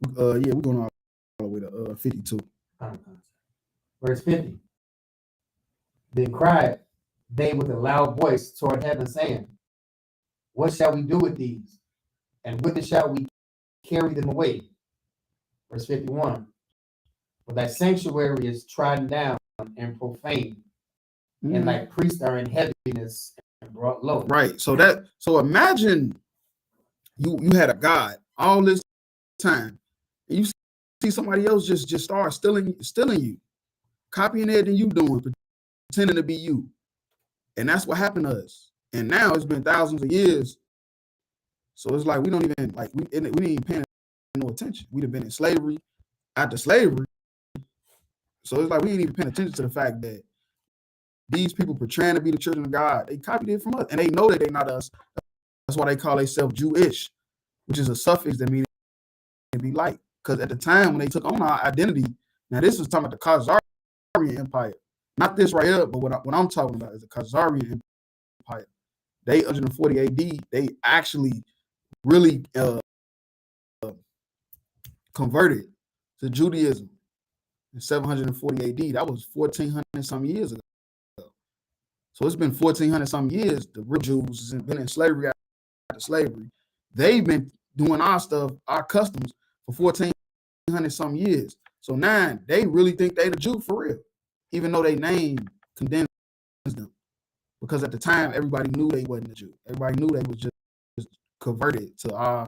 Speaker 3: Yeah, we're going all the way to 52.
Speaker 5: Verse 50. Then cried they with a loud voice toward heaven, saying, what shall we do with these? And whither shall we carry them away? Verse 51. For thy sanctuary is trodden down and profane, and thy priests are in heaviness and brought low.
Speaker 3: Right. So imagine you had a God all this time, and you see somebody else just start stealing you, copying everything you doing, pretending to be you. And that's what happened to us. And now it's been thousands of years. So it's like we don't even we didn't even pay no attention. We'd have been in slavery after slavery. So it's like we ain't even paying attention to the fact that these people portraying to be the children of God, they copied it from us. And they know that they're not us. That's why they call themselves Jewish, which is a suffix that means to be like. Because at the time when they took on our identity, now this is talking about the Khazarian Empire. Not this right here, but what I'm talking about is the Khazarian Empire. They 140 AD, they actually really converted to Judaism in 740 AD. That was 1,400 some years ago. So it's been 1,400 some years. The real Jews have been in slavery after slavery. They've been doing our stuff, our customs for 1,400 some years. So now they really think they the Jew for real, even though they name condemns them. Because at the time, everybody knew they wasn't a Jew. Everybody knew they was just converted to our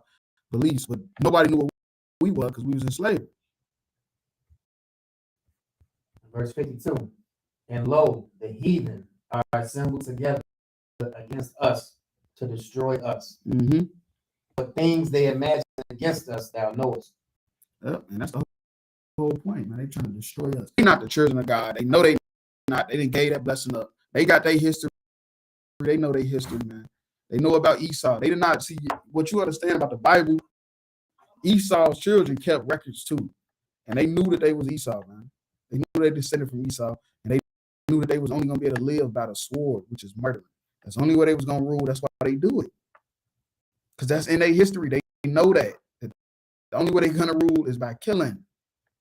Speaker 3: beliefs, but nobody knew what we were because we was in slavery.
Speaker 5: Verse 52. And lo, the heathen are assembled together against us to destroy us.
Speaker 3: Mm-hmm.
Speaker 5: But things they imagine against us, thou knowest.
Speaker 3: Yep, and that's the whole point, man. They trying to destroy us. They're not the children of God. They know they not. They didn't gave that blessing up. They got their history. They know their history, man. They know about Esau. They did not see what you understand about the Bible. Esau's children kept records too, and they knew that they was Esau, man. They knew they descended from Esau, and they knew that they was only going to be able to live by the sword, which is murder. That's the only way they was going to rule. That's why they do it, because that's in their history. They know that the only way they're going to rule is by killing.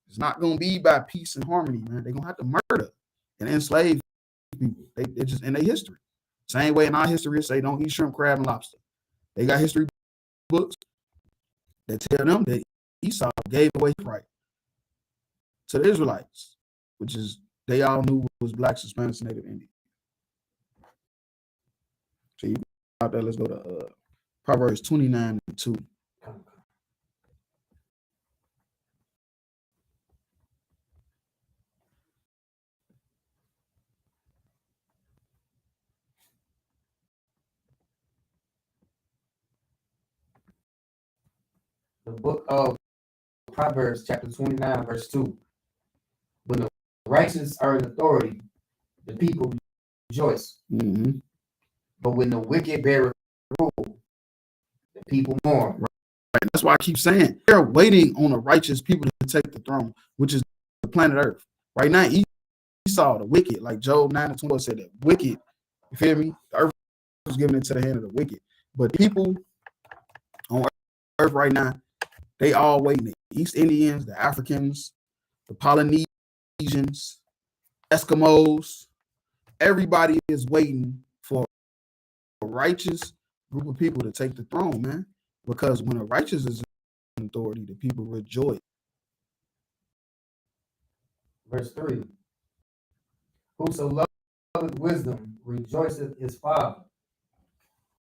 Speaker 3: It's not going to be by peace and harmony, man. They're going to have to murder and enslave people. They just in their history. Same way in our history, say don't eat shrimp, crab, and lobster. They got history books that tell them that Esau gave away his right to the Israelites, which is they all knew was blacks, Hispanics, and Native Indians. So you out there, let's go to Proverbs 29:2.
Speaker 5: The book of Proverbs, chapter 29, verse 2. When the righteous are in authority, the people rejoice.
Speaker 3: Mm-hmm.
Speaker 5: But when the wicked bear rule, the people mourn.
Speaker 3: Right. That's why I keep saying they're waiting on the righteous people to take the throne, which is the planet Earth. Right now, Esau, the wicked, like Job 9:20 said, that wicked, you feel me? The earth was given into the hand of the wicked. But people on Earth right now, they all waiting. The East Indians, the Africans, the Polynesians, Eskimos, everybody is waiting for a righteous group of people to take the throne, man. Because when a righteous is in authority, the people rejoice.
Speaker 5: Verse 3. Whoso loveth wisdom rejoiceth his father,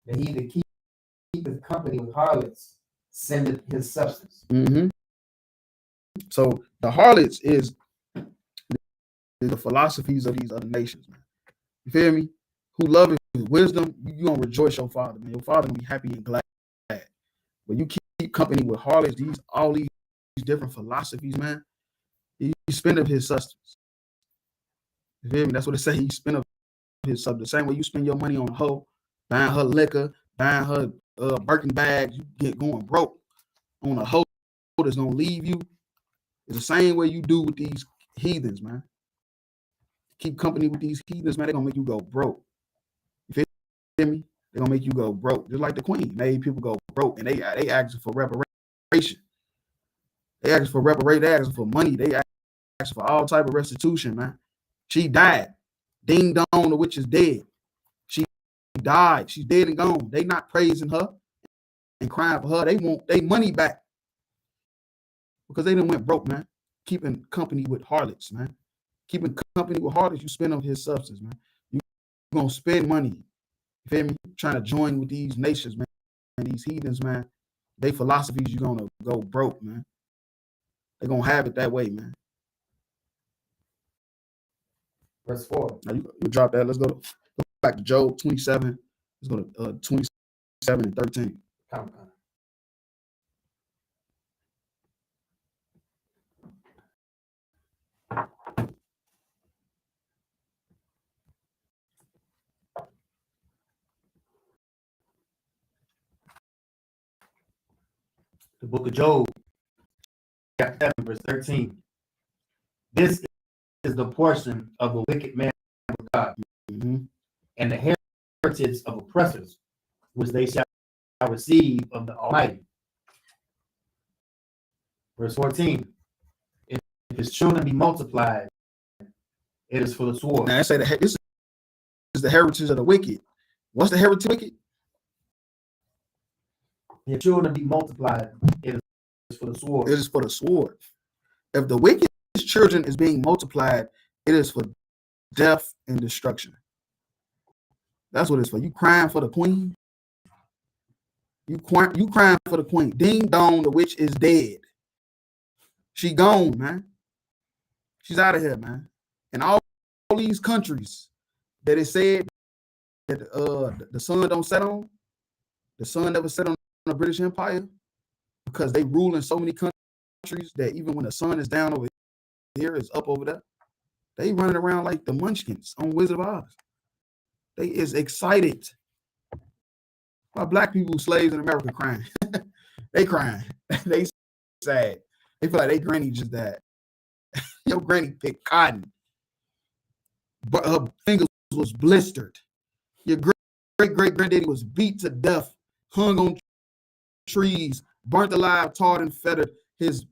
Speaker 5: that he that keepeth company with harlots sendeth his substance.
Speaker 3: Mm-hmm. So the harlots is the philosophies of these other nations, man. You feel me? Who love wisdom, you gonna rejoice your father, man. Your father gonna be happy and glad. But you keep company with harlots, all these different philosophies, man. You spend up his sustenance. You feel me? That's what it say. He spend up his sub the same way you spend your money on a hoe, buying her liquor, buying her Birkin bags, you get going broke on a hoe that's gonna leave you. It's the same way you do with these heathens, man. Keep company with these heathens, man. They're gonna make you go broke. You feel me? They're gonna make you go broke. Just like the queen made people go broke, and they asking for reparation. They asking for reparation, they asking for money, they asking for all type of restitution, man. She died. Ding dong, the witch is dead. She died. She's dead and gone. They not praising her and crying for her. They want their money back because they done went broke, man. Keeping company with harlots, man. Keeping company with harlots, you spend on his substance, man. You gonna spend money. You feel me? Trying to join with these nations, man. And these heathens, man. They philosophies, you're gonna go broke, man. They're gonna have it that way, man.
Speaker 5: Verse 4.
Speaker 3: Now you drop that. Let's go back to Job 27. Let's go to 27 and 13.
Speaker 5: Come. The book of Job, chapter 7, verse 13. This is the portion of the wicked man of God, and the heritage of oppressors, which they shall receive of the Almighty. Verse 14. If his children be multiplied, it is for the sword.
Speaker 3: Now I say that this is the heritage of the wicked. What's the heritage of the wicked?
Speaker 5: If children be multiplied, it is for the sword.
Speaker 3: It is for the sword. If the wicked's children is being multiplied, it is for death and destruction. That's what it's for. You crying for the queen? You crying for the queen. Ding dong, the witch is dead. She gone, man. She's out of here, man. And all these countries that it said that the sun don't set on, the sun never set on the British Empire, because they rule in so many countries that even when the sun is down over here, it's up over there. They running around like the munchkins on Wizard of Oz. They is excited. Why black people slaves in America crying? They crying. They sad. They feel like they granny just died. Your granny picked cotton, but her fingers was blistered. Your great granddaddy was beat to death, hung on trees, burnt alive, tarred and fettered. His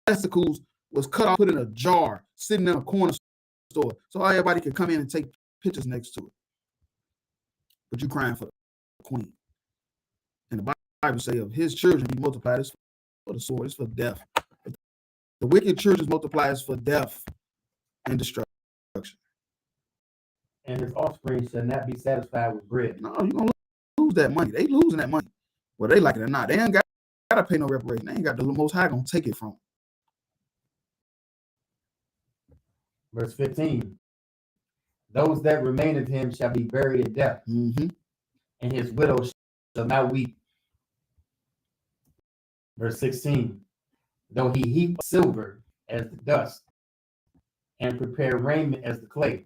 Speaker 3: testicles was cut off, put in a jar, sitting in a corner store, so everybody could come in and take pictures next to it. But you crying for the queen. And the Bible say of his children be multiplied, it's for the sword, it's for death. The wicked children multiply is for death and destruction.
Speaker 5: And his offspring shall not be satisfied with bread.
Speaker 3: No, you're gonna lose that money. They losing that money. Whether they like it or not. They ain't gotta pay no reparation. They ain't got the Most High gonna take it from them.
Speaker 5: Verse 15. Those that remain of him shall be buried in death, and his widow shall not weep. Verse 16. Though he heap silver as the dust, and prepare raiment as the clay.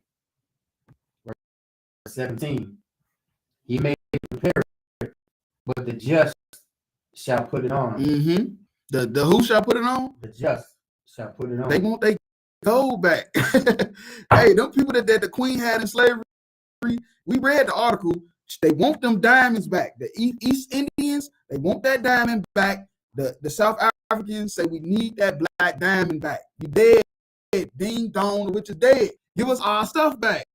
Speaker 5: Verse 17. He may prepare it, but the just shall put it on.
Speaker 3: The who shall put it on?
Speaker 5: The just shall put it on.
Speaker 3: They want they gold back. Hey, them people that the queen had in slavery, we read the article. They want them diamonds back. The East Indians, they want that diamond back. The South Africans say we need that black diamond back. You dead. Ding dong, the witch is dead. Give us our stuff back.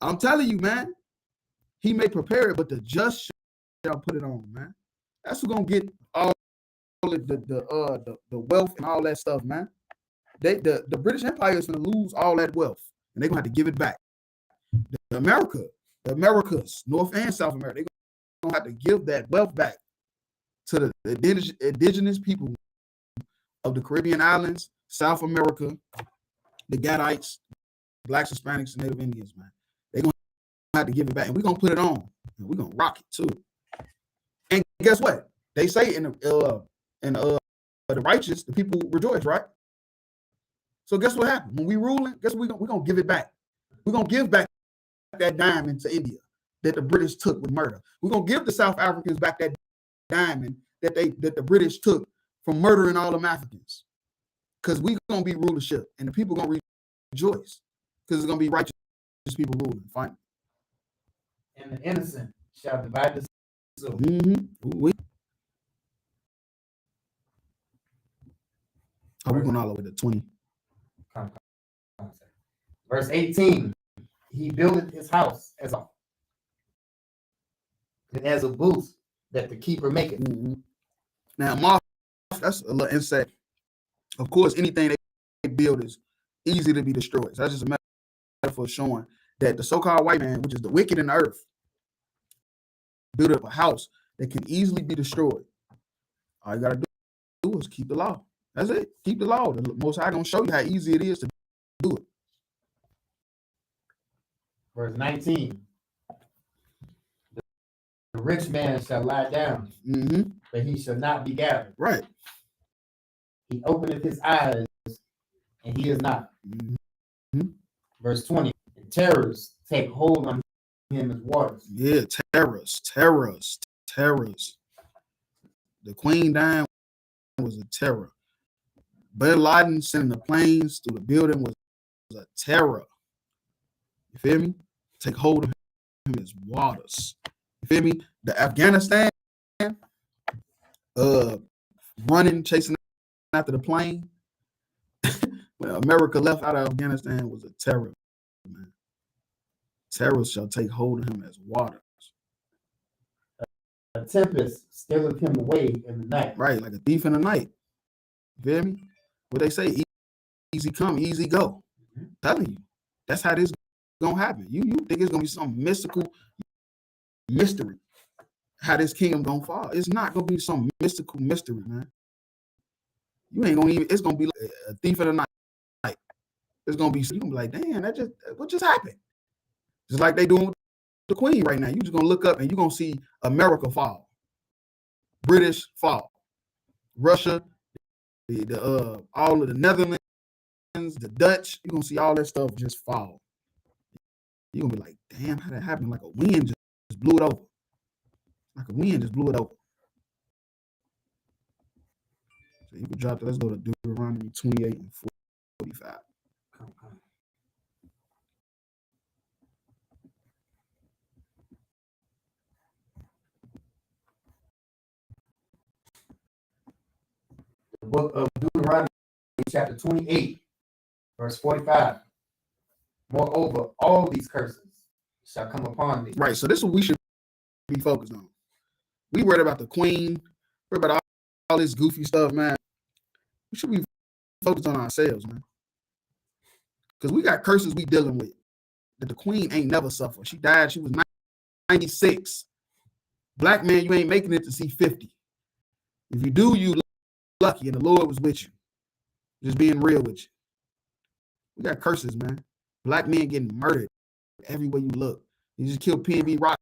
Speaker 3: I'm telling you, man. He may prepare it, but the just shall put it on, man. That's who's gonna get all the wealth and all that stuff, man. The British Empire is gonna lose all that wealth, and they're gonna have to give it back. The Americas, North and South America, they're gonna have to give that wealth back to the indigenous people of the Caribbean islands, South America, the Gadites, Blacks, Hispanics, and Native Indians, man. They're gonna have to give it back, and we're gonna put it on, and we're gonna rock it too. And guess what? They say in the righteous, the people rejoice, right? So guess what happened? When we ruling, guess what we're gonna give it back. We're gonna give back that diamond to India that the British took with murder. We're gonna give the South Africans back that diamond that the British took from murdering all them Africans. Because we're gonna be rulership and the people gonna rejoice. Because it's gonna be righteous people ruling. Fine.
Speaker 5: And the innocent shall divide the silver.
Speaker 3: We're going all the way to 20.
Speaker 5: Verse 18. He builded his house as a booth that the keeper maketh.
Speaker 3: Now, moth, that's a little insight. Of course, anything they build is easy to be destroyed. So that's just a metaphor showing that the so-called white man, which is the wicked in the earth, build up a house that can easily be destroyed. All you got to do is keep the law. That's it. Keep the law. The Most High gonna show you how easy it is to do it.
Speaker 5: Verse 19. The rich man shall lie down, but he shall not be gathered.
Speaker 3: Right.
Speaker 5: He openeth his eyes, and he is not. Verse 20. And terrors take hold on him as waters.
Speaker 3: Yeah, terrors. The Queen dying was a terror. Bin Laden sending the planes through the building was a terror. You feel me? Take hold of him as waters. You feel me? The Afghanistan running, chasing after the plane. When America left out of Afghanistan was a terror, man. Terror shall take hold of him as waters.
Speaker 5: A tempest stealeth him away in the night.
Speaker 3: Right, like a thief in the night. You feel me? What they say, easy come, easy go. I'm telling you, that's how this gonna happen. You think it's gonna be some mystical mystery how this kingdom gonna fall? It's not gonna be some mystical mystery, man. You ain't gonna even. It's gonna be like a thief in the night. It's gonna be. You gonna be like, damn, what just happened? Just like they doing with the Queen right now. You just gonna look up and you gonna see America fall, British fall, Russia. All of the Netherlands, the Dutch, you're gonna see all that stuff just fall. You're gonna be like, damn, how that happened? Like a wind just blew it over. Like a wind just blew it over. So you can drop that. Let's go to Deuteronomy 28 and 45.
Speaker 5: The book of Deuteronomy, chapter 28, verse 45. Moreover, all these curses shall come upon thee.
Speaker 3: Right. So this is what we should be focused on. We worried about the Queen, worried about all this goofy stuff, man. We should be focused on ourselves, man. Because we got curses we dealing with that the Queen ain't never suffered. She died, she was 96. Black man, you ain't making it to see 50. If you do, you lucky, and the Lord was with you. Just being real with you. We got curses, man. Black men getting murdered everywhere you look. You just killed P&B Rock,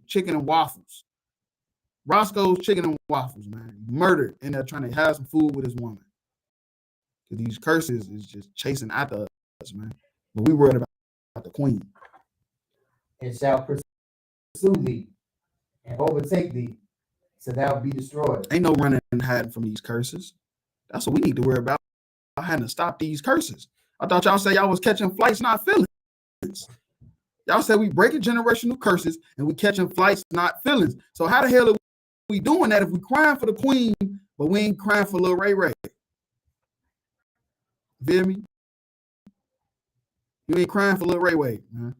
Speaker 3: chicken and waffles. Roscoe's chicken and waffles, man. Murdered, and they're trying to have some food with his woman. Because these curses is just chasing after us, man. But we worried about the Queen.
Speaker 5: And shall pursue thee and overtake thee, so thou be destroyed.
Speaker 3: Ain't no running and hiding from these curses. That's what we need to worry about. I had to stop these curses. I thought y'all say y'all was catching flights, not feelings. Y'all said we breaking generational curses and we catching flights, not feelings. So how the hell are we doing that if we crying for the Queen, but we ain't crying for Lil Ray Ray? Feel me? You ain't crying for Lil Ray Ray, man.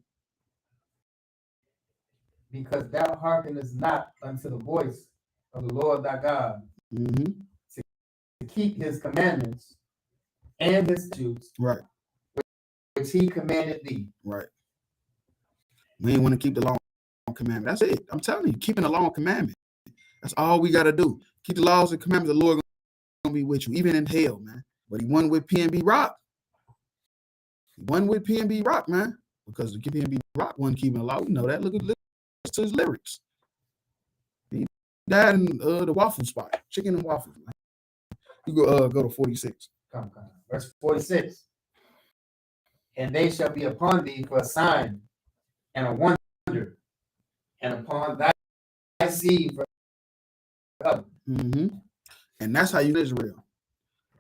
Speaker 5: Because thou hearkenest not unto the voice of the Lord thy God, to keep his commandments and his statutes,
Speaker 3: right,
Speaker 5: which he commanded thee.
Speaker 3: Right. We ain't want to keep the law and commandment. That's it. I'm telling you, keeping the law and commandment. That's all we got to do. Keep the laws and commandments. The Lord gonna be with you, even in hell, man. But he won with P&B Rock. He won with P&B Rock, man, because the P&B Rock wasn't keeping the law. We know that. Look to his lyrics. He died in the waffle spot, chicken and waffles. Man. You go to 46.
Speaker 5: Come. Verse 46. And they shall be upon thee for a sign and a wonder, and upon thy seed forever.
Speaker 3: Mm-hmm. And that's how you know Israel.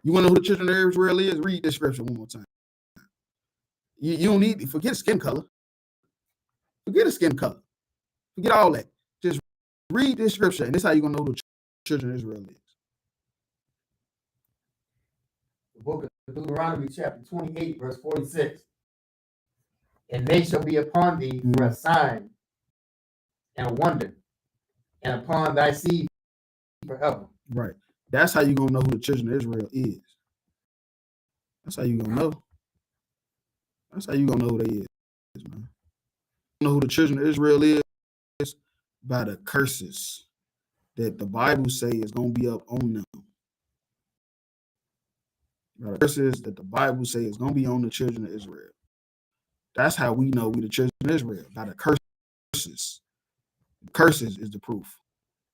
Speaker 3: You want to know who the children of Israel is? Read this scripture one more time. You don't need, forget skin color. Forget the skin color. Forget all that. Just read this scripture, and this is how you're going to know who the children of Israel is.
Speaker 5: The book of Deuteronomy, chapter 28, verse 46. And they shall be upon thee for a sign and a wonder, and upon thy seed forever.
Speaker 3: Right. That's how you're going to know who the children of Israel is. That's how you're going to know. That's how you're going to know who they is, man. You know who the children of Israel is? By the curses that the Bible say is going to be up on them. By the curses that the Bible say is going to be on the children of Israel. That's how we know we the children of Israel, by the curses. Curses is the proof.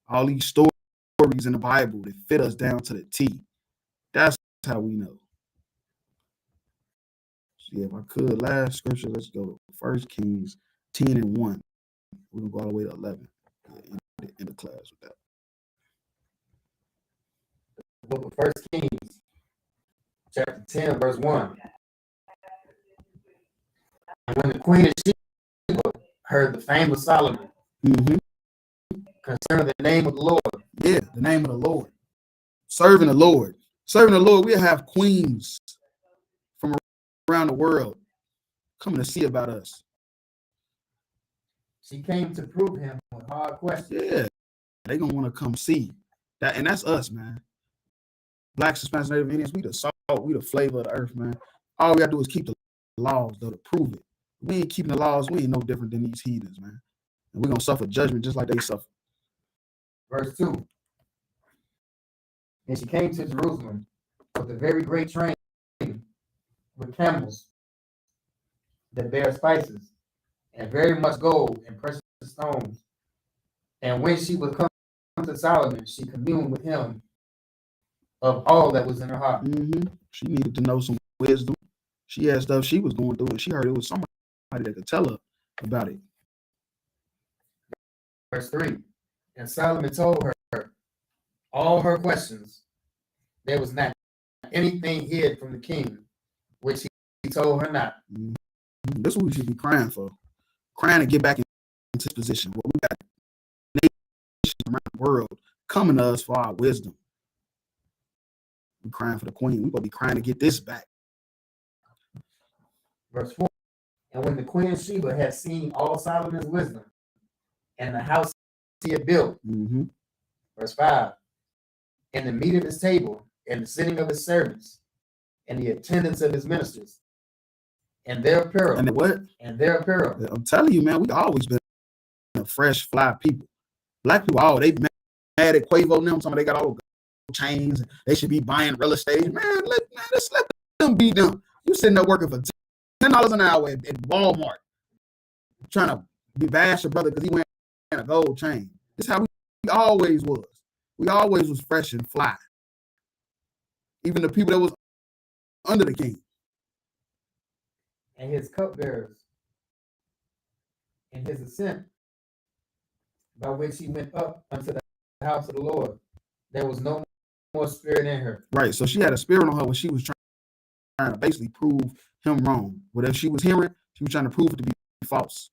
Speaker 3: All these stories in the Bible that fit us down to the T. That's how we know. So yeah, if I could, last scripture, let's go to 1 Kings 10 and 1. We're going to go all the way to 11. In the class with that.
Speaker 5: The book of 1 Kings, chapter 10, verse 1. And when the queen of Sheba heard the fame of Solomon concerning the name of the Lord.
Speaker 3: Yeah, the name of the Lord. Serving the Lord. Serving the Lord, we have queens from around the world coming to see about us.
Speaker 5: She came to prove him with hard questions.
Speaker 3: Yeah, they're going to want to come see that. And that's us, man. Blacks, Hispanics, Native Indians, we the salt, we the flavor of the earth, man. All we got to do is keep the laws, though, to prove it. We ain't keeping the laws. We ain't no different than these heathens, man. And we're going to suffer judgment just like they suffer.
Speaker 5: Verse 2. And she came to Jerusalem with a very great train with camels that bear spices and very much gold and precious stones. And when she would come to Solomon, she communed with him of all that was in her heart.
Speaker 3: She needed to know some wisdom. She had stuff she was going through, and she heard it was somebody that could tell her about it.
Speaker 5: Verse 3. And Solomon told her all her questions. There was not anything hid from the king, which he told her not.
Speaker 3: This is what we should be crying for. Crying to get back into this position where we got nations around the world coming to us for our wisdom. We're crying for the queen. We're going to be crying to get this back.
Speaker 5: Verse 4. And when the queen of Sheba had seen all Solomon's wisdom and the house he had built, verse 5, and the meat of his table and the sitting of his servants and the attendance of his ministers and their apparel.
Speaker 3: And what?
Speaker 5: And their apparel.
Speaker 3: I'm telling you, man, we always been a fresh, fly people. Black people, they mad at Quavo and them. Somebody they got all the chains. They should be buying real estate. Man, let's let them be them. You sitting there working for $10 an hour at Walmart, trying to be bash your brother because he wearing a gold chain. This is how we always was. We always was fresh and fly. Even the people that was under the king.
Speaker 5: And his cupbearers, and his ascent, by which he went up unto the house of the Lord, there was no more spirit in her.
Speaker 3: Right, so she had a spirit on her when she was trying to basically prove him wrong. Whatever she was hearing, she was trying to prove it to be false.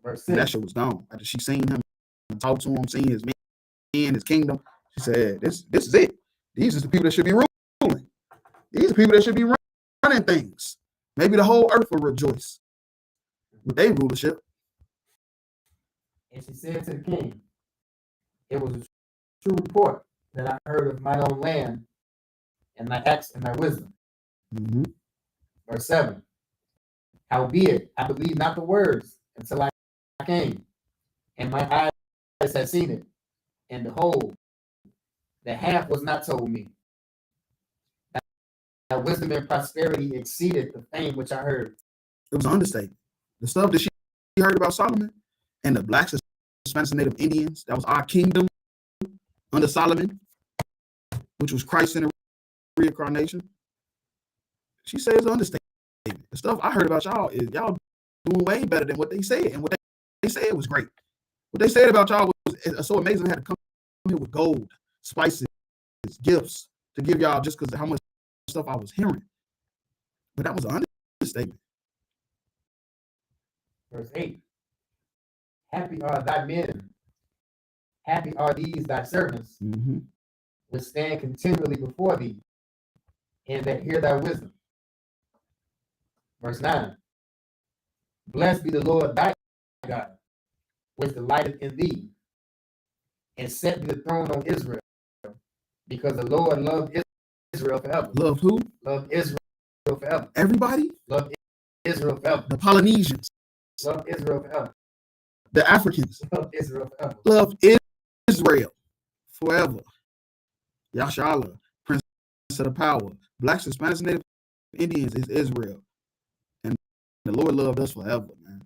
Speaker 5: Verse 6.
Speaker 3: And that shit was gone. After she seen him and talked to him, seen his men, his kingdom, she said, this is it. These are the people that should be ruling. These are people that should be running things. Maybe the whole earth will rejoice with their rulership.
Speaker 5: And she said to the king, it was a true report that I heard of mine own land and thy acts and thy wisdom. Verse 7. Howbeit, I believe not the words until I came, and my eyes had seen it, and behold, the half was not told me. That wisdom and prosperity exceeded the fame which I heard.
Speaker 3: It was an understatement. The stuff that she heard about Solomon and the blacks, Hispanics, and Native Indians, that was our kingdom under Solomon, which was Christ-centered, reincarnation. She says it's an understatement. The stuff I heard about y'all is y'all doing way better than what they said, and what they said was great. What they said about y'all was so amazing. They had to come here with gold, spices, gifts to give y'all just because of how much stuff I was hearing. But that was an understatement.
Speaker 5: Verse 8. Happy are thy men, happy are these thy servants, which stand continually before thee, and that hear thy wisdom. Verse 9. Blessed be the Lord thy God, which delighteth in thee, and set thee the throne on Israel, because the Lord loved Israel forever.
Speaker 3: Love who?
Speaker 5: Love Israel forever.
Speaker 3: Everybody?
Speaker 5: Love Israel forever.
Speaker 3: The Polynesians.
Speaker 5: Love Israel forever.
Speaker 3: The Africans.
Speaker 5: Love Israel forever.
Speaker 3: Love Israel forever. Yashala, Prince of the Power. Blacks, Hispanics, Native Indians is Israel. And the Lord loved us forever, man.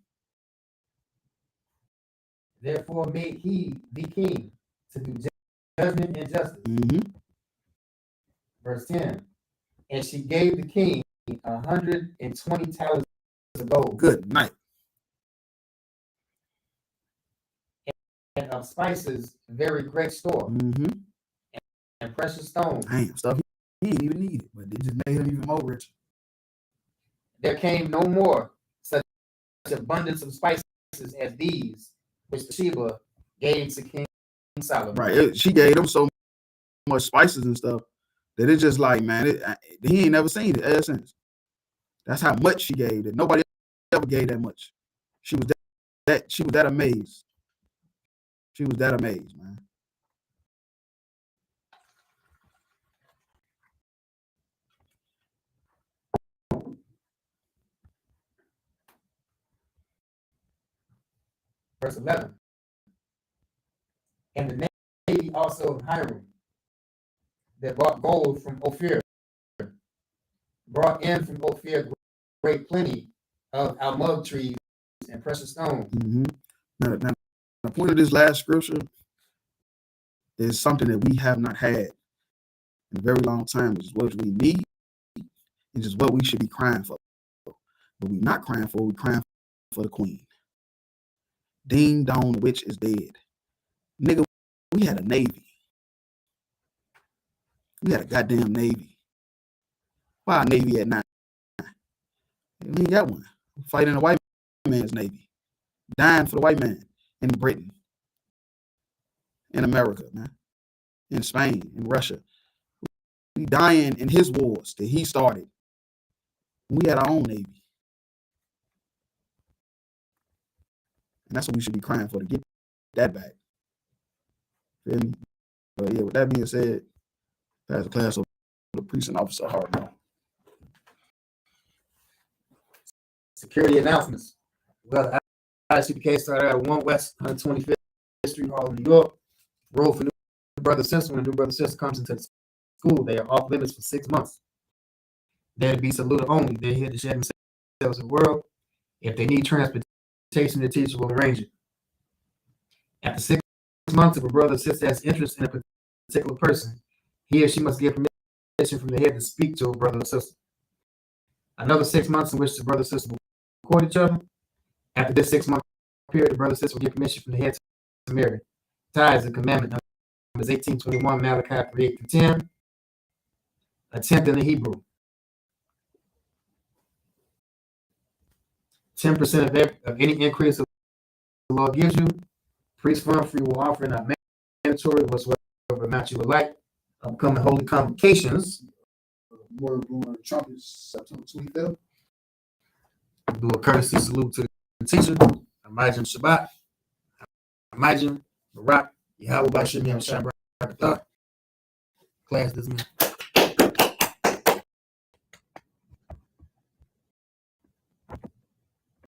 Speaker 5: Therefore made he thee king to do judgment and justice. Verse 10. And she gave the king 120 talents of gold.
Speaker 3: Good night.
Speaker 5: And of spices very great store. And precious stones.
Speaker 3: Damn, stuff he didn't even need it, but it just made him even more rich.
Speaker 5: There came no more such abundance of spices as these, which Sheba gave to King Solomon.
Speaker 3: Right. She gave him so much spices and stuff that it's just like, man, he ain't never seen it ever since. That's how much she gave. That nobody ever gave that much. She was that amazed. She was that amazed, man.
Speaker 5: Verse 11. And the navy also of Hiram, that brought gold from Ophir, brought in from Ophir great plenty of almug trees and precious stones.
Speaker 3: Now, the point of this last scripture is something that we have not had in a very long time, which is what we need and just what we should be crying for. But we're not crying for, we're crying for the queen. Ding dong, the witch is dead. Nigga, we had a navy. We had a goddamn navy. Why a navy at 9? We ain't got one. Fighting the white man's navy. Dying for the white man in Britain, in America, man, in Spain, in Russia. We dying in his wars that he started. We had our own navy. And that's what we should be crying for, to get that back. Feel me? But yeah, with that being said, that's a class of the precinct officer hard now.
Speaker 5: Security announcements. Well, the ISUPK started at 1 West 125th Street Hall in New York. Road for New Brother Sister. When a new brother sister comes into the school, they are off limits for 6 months. They're to be saluted only. They're here to share themselves in the world. If they need transportation, the teacher will arrange it. After 6 months, if a brother or sister has interest in a particular person, he or she must give permission from the head to speak to a brother or sister. Another 6 months in which the brother or sister will court each other. After this 6-month period, the brother or sister will get permission from the head to marry. Tithes, a commandment, Numbers 18:21, Malachi 3:8-10. A tenth in the Hebrew. 10% of any increase the law gives you. Priest fund, free will offering, not mandatory, whatsoever amount you would like. Upcoming holy convocations.
Speaker 3: Word blowing trumpets, September 25th.
Speaker 5: Do a courtesy salute to the teacher. Imagine Shabbat. Imagine Barak. Yahweh Bashim Yam Shabbat. Class dismissed.